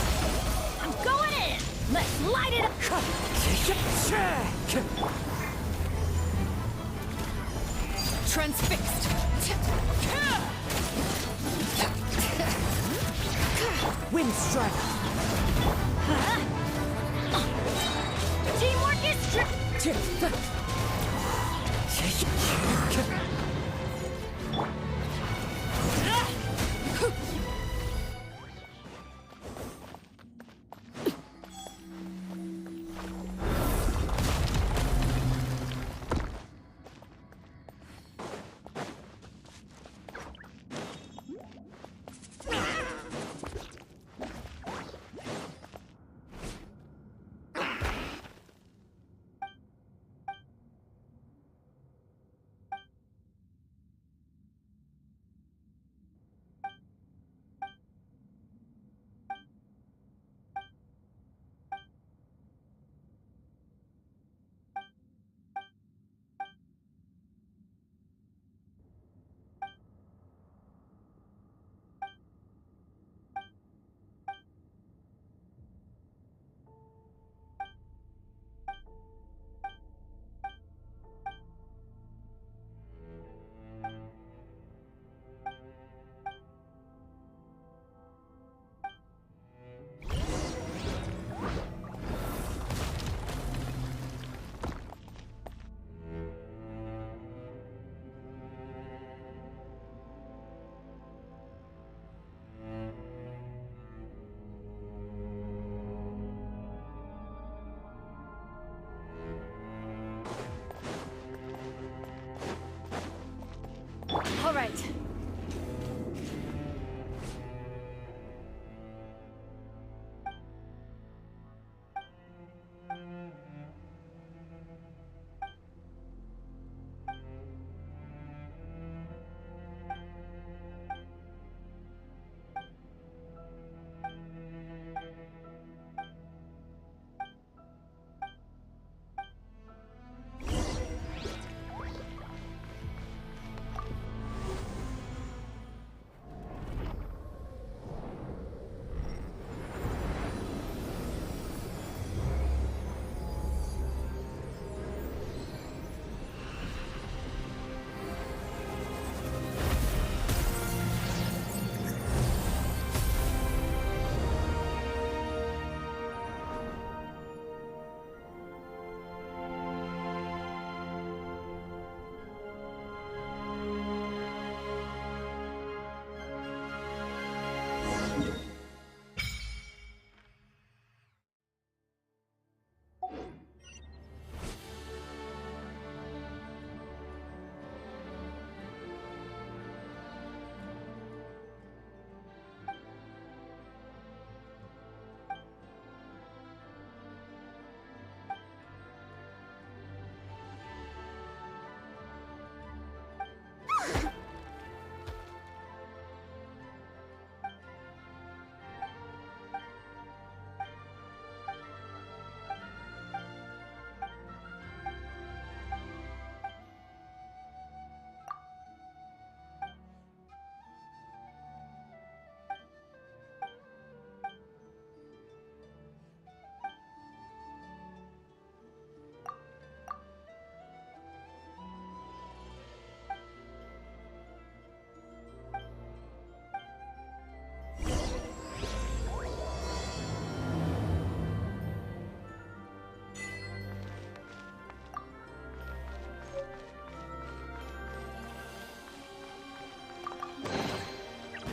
I'm going in! Let's light it up! Transfixed! Wind strike! Teamwork is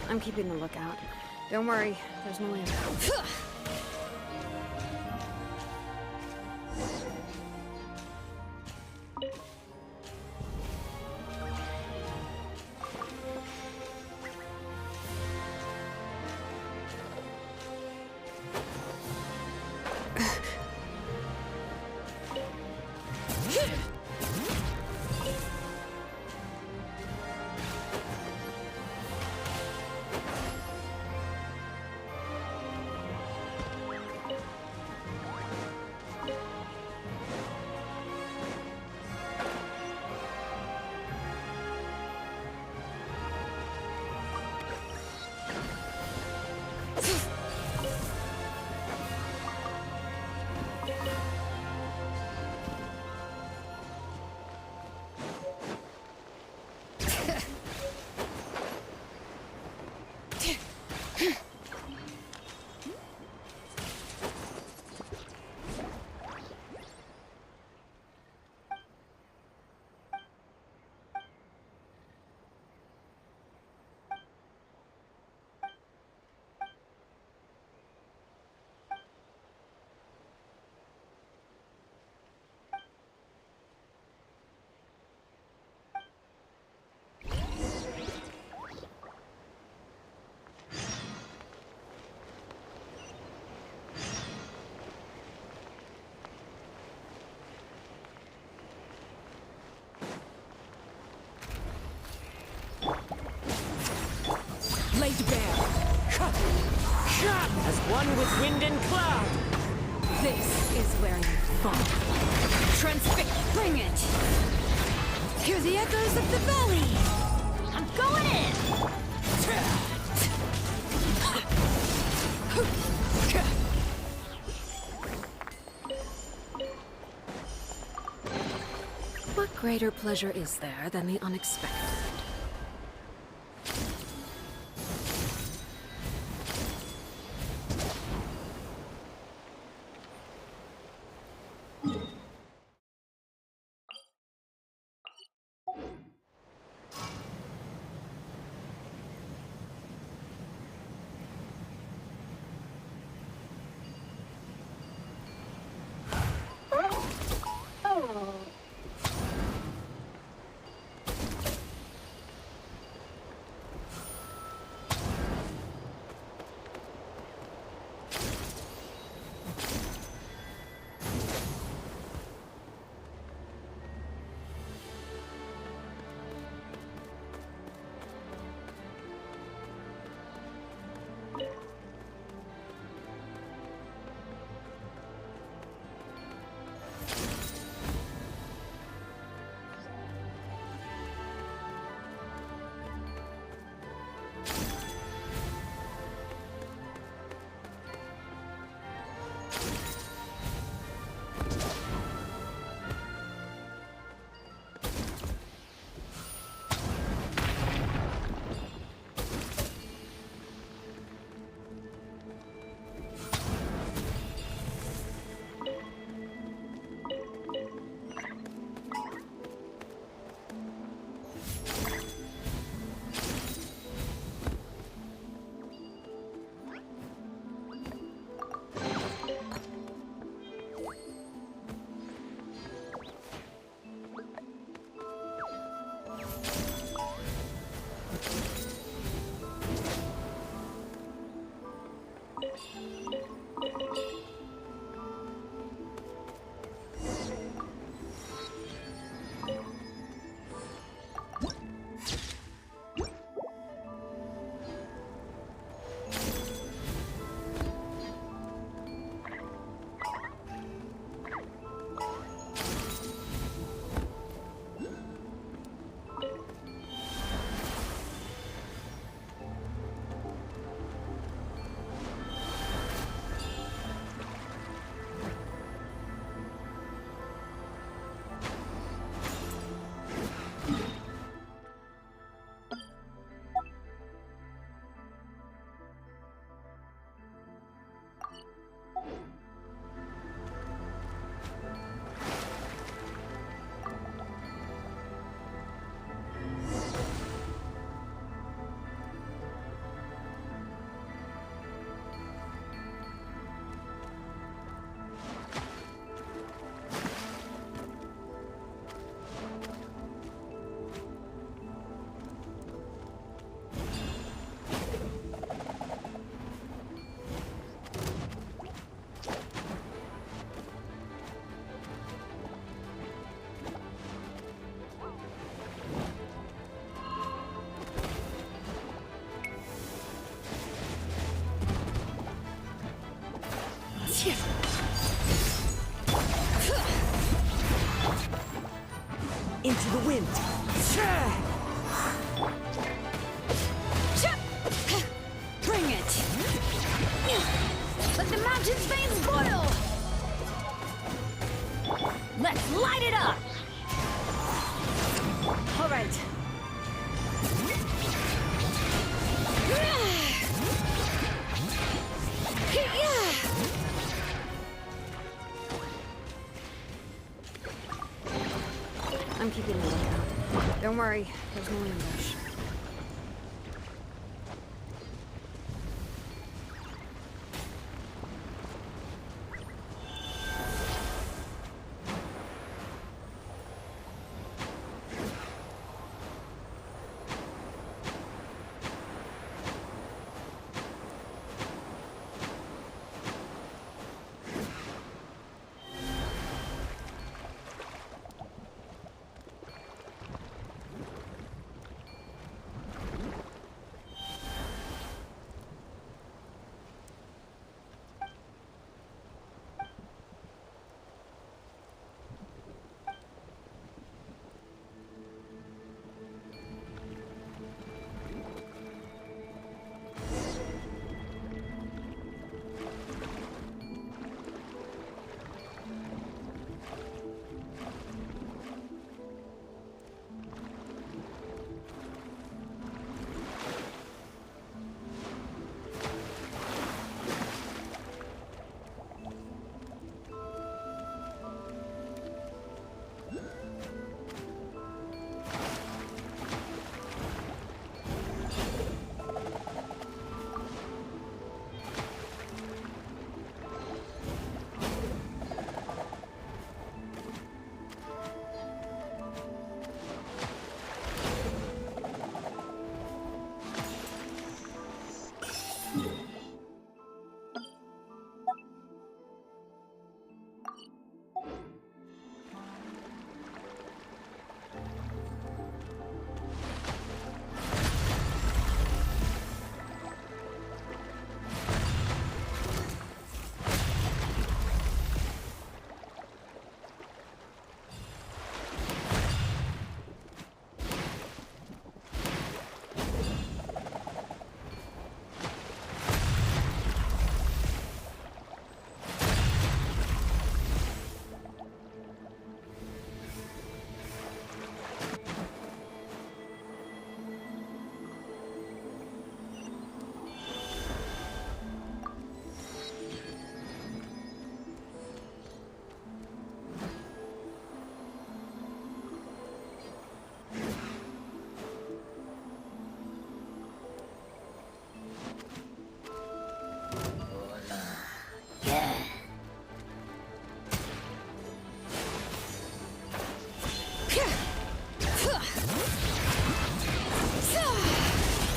I'm keeping the lookout. Don't worry, there's no lamp. Laid bare. As one with wind and cloud. This is where you fall. Bring it! Hear the echoes of the valley! I'm going in! What greater pleasure is there than the unexpected? into the wind. Bring it! Let the mountain's veins boil! Let's light it up! All right. I'm keeping a lookout. Don't worry, there's no ambush.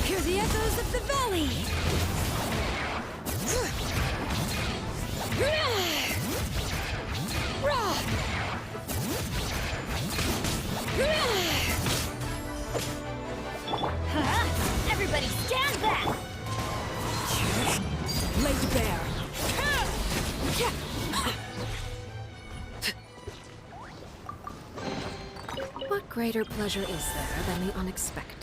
Hear the echoes of the valley! Everybody stand back! Laid bare. What greater pleasure is there than the unexpected?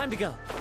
Time to go.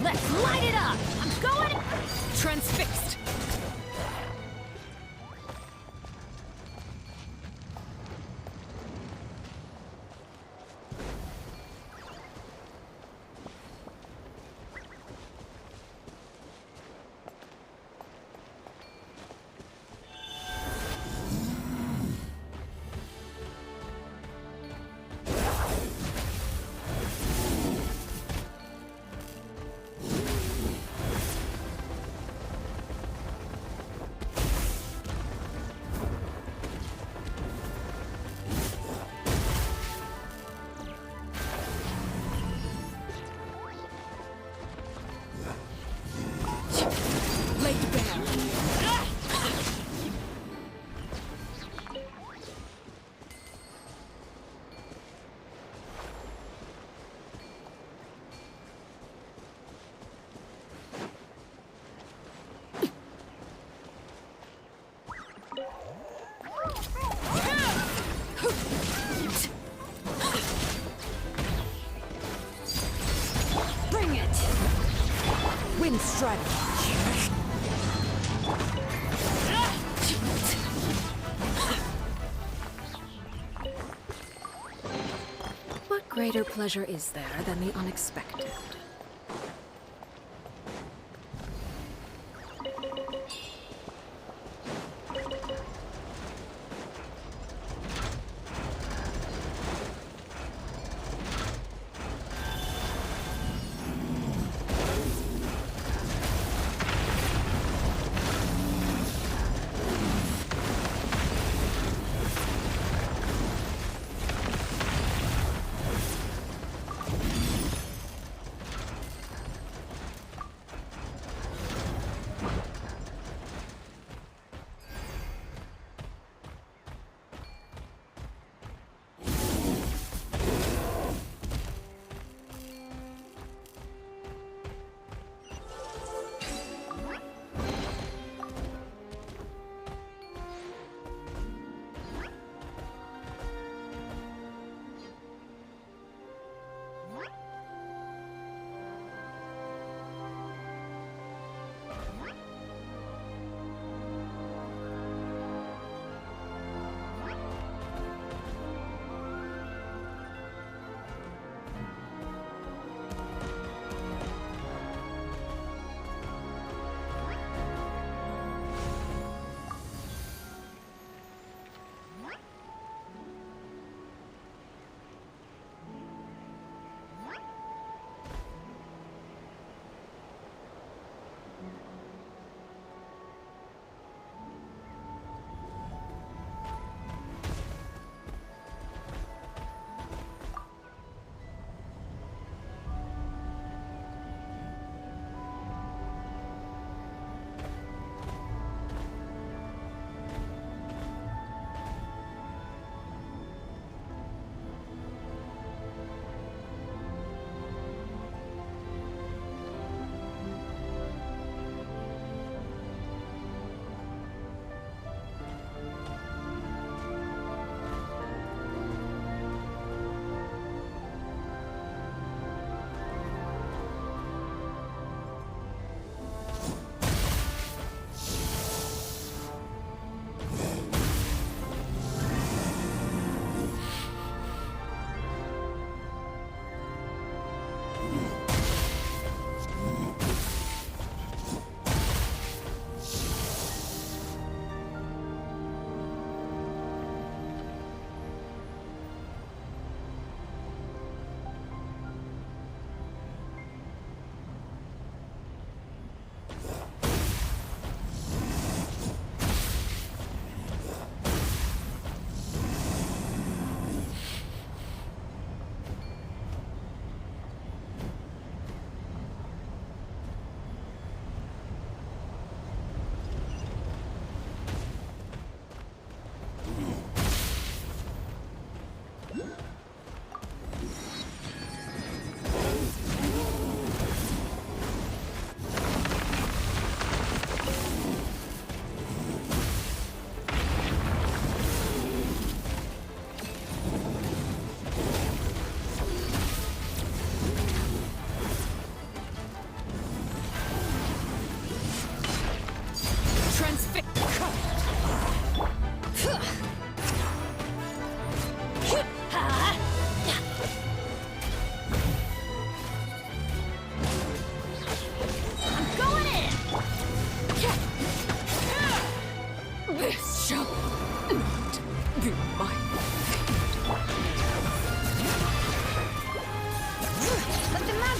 Let's light it up! I'm going... Transfixed! Laid bare. Bring it! Wind strike! What greater pleasure is there than the unexpected?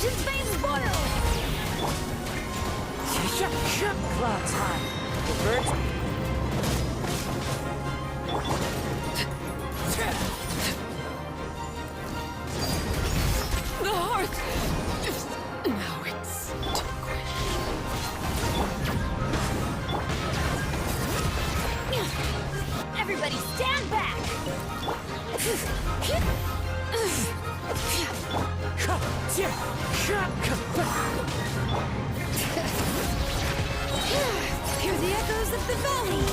Genshin's veins boil! Clouds high. The birds... The hearth! Now it's Everybody stand back! Hear the echoes of the valley!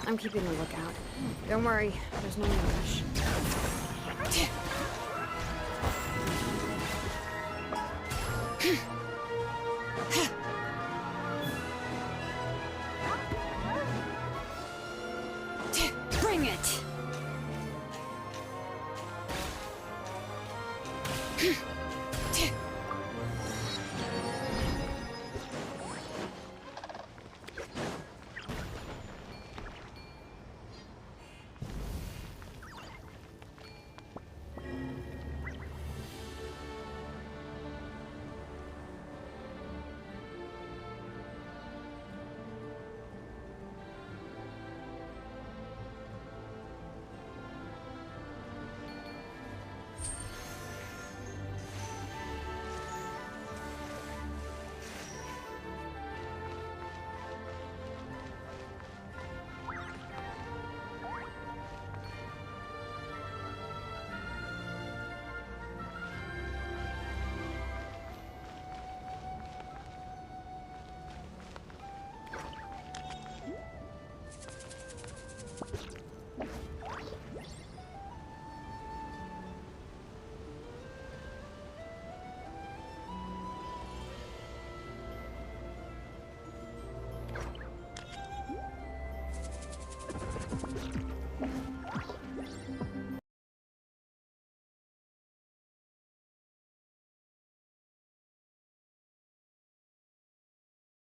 I'm keeping a lookout. Don't worry, there's no rush. Bring it!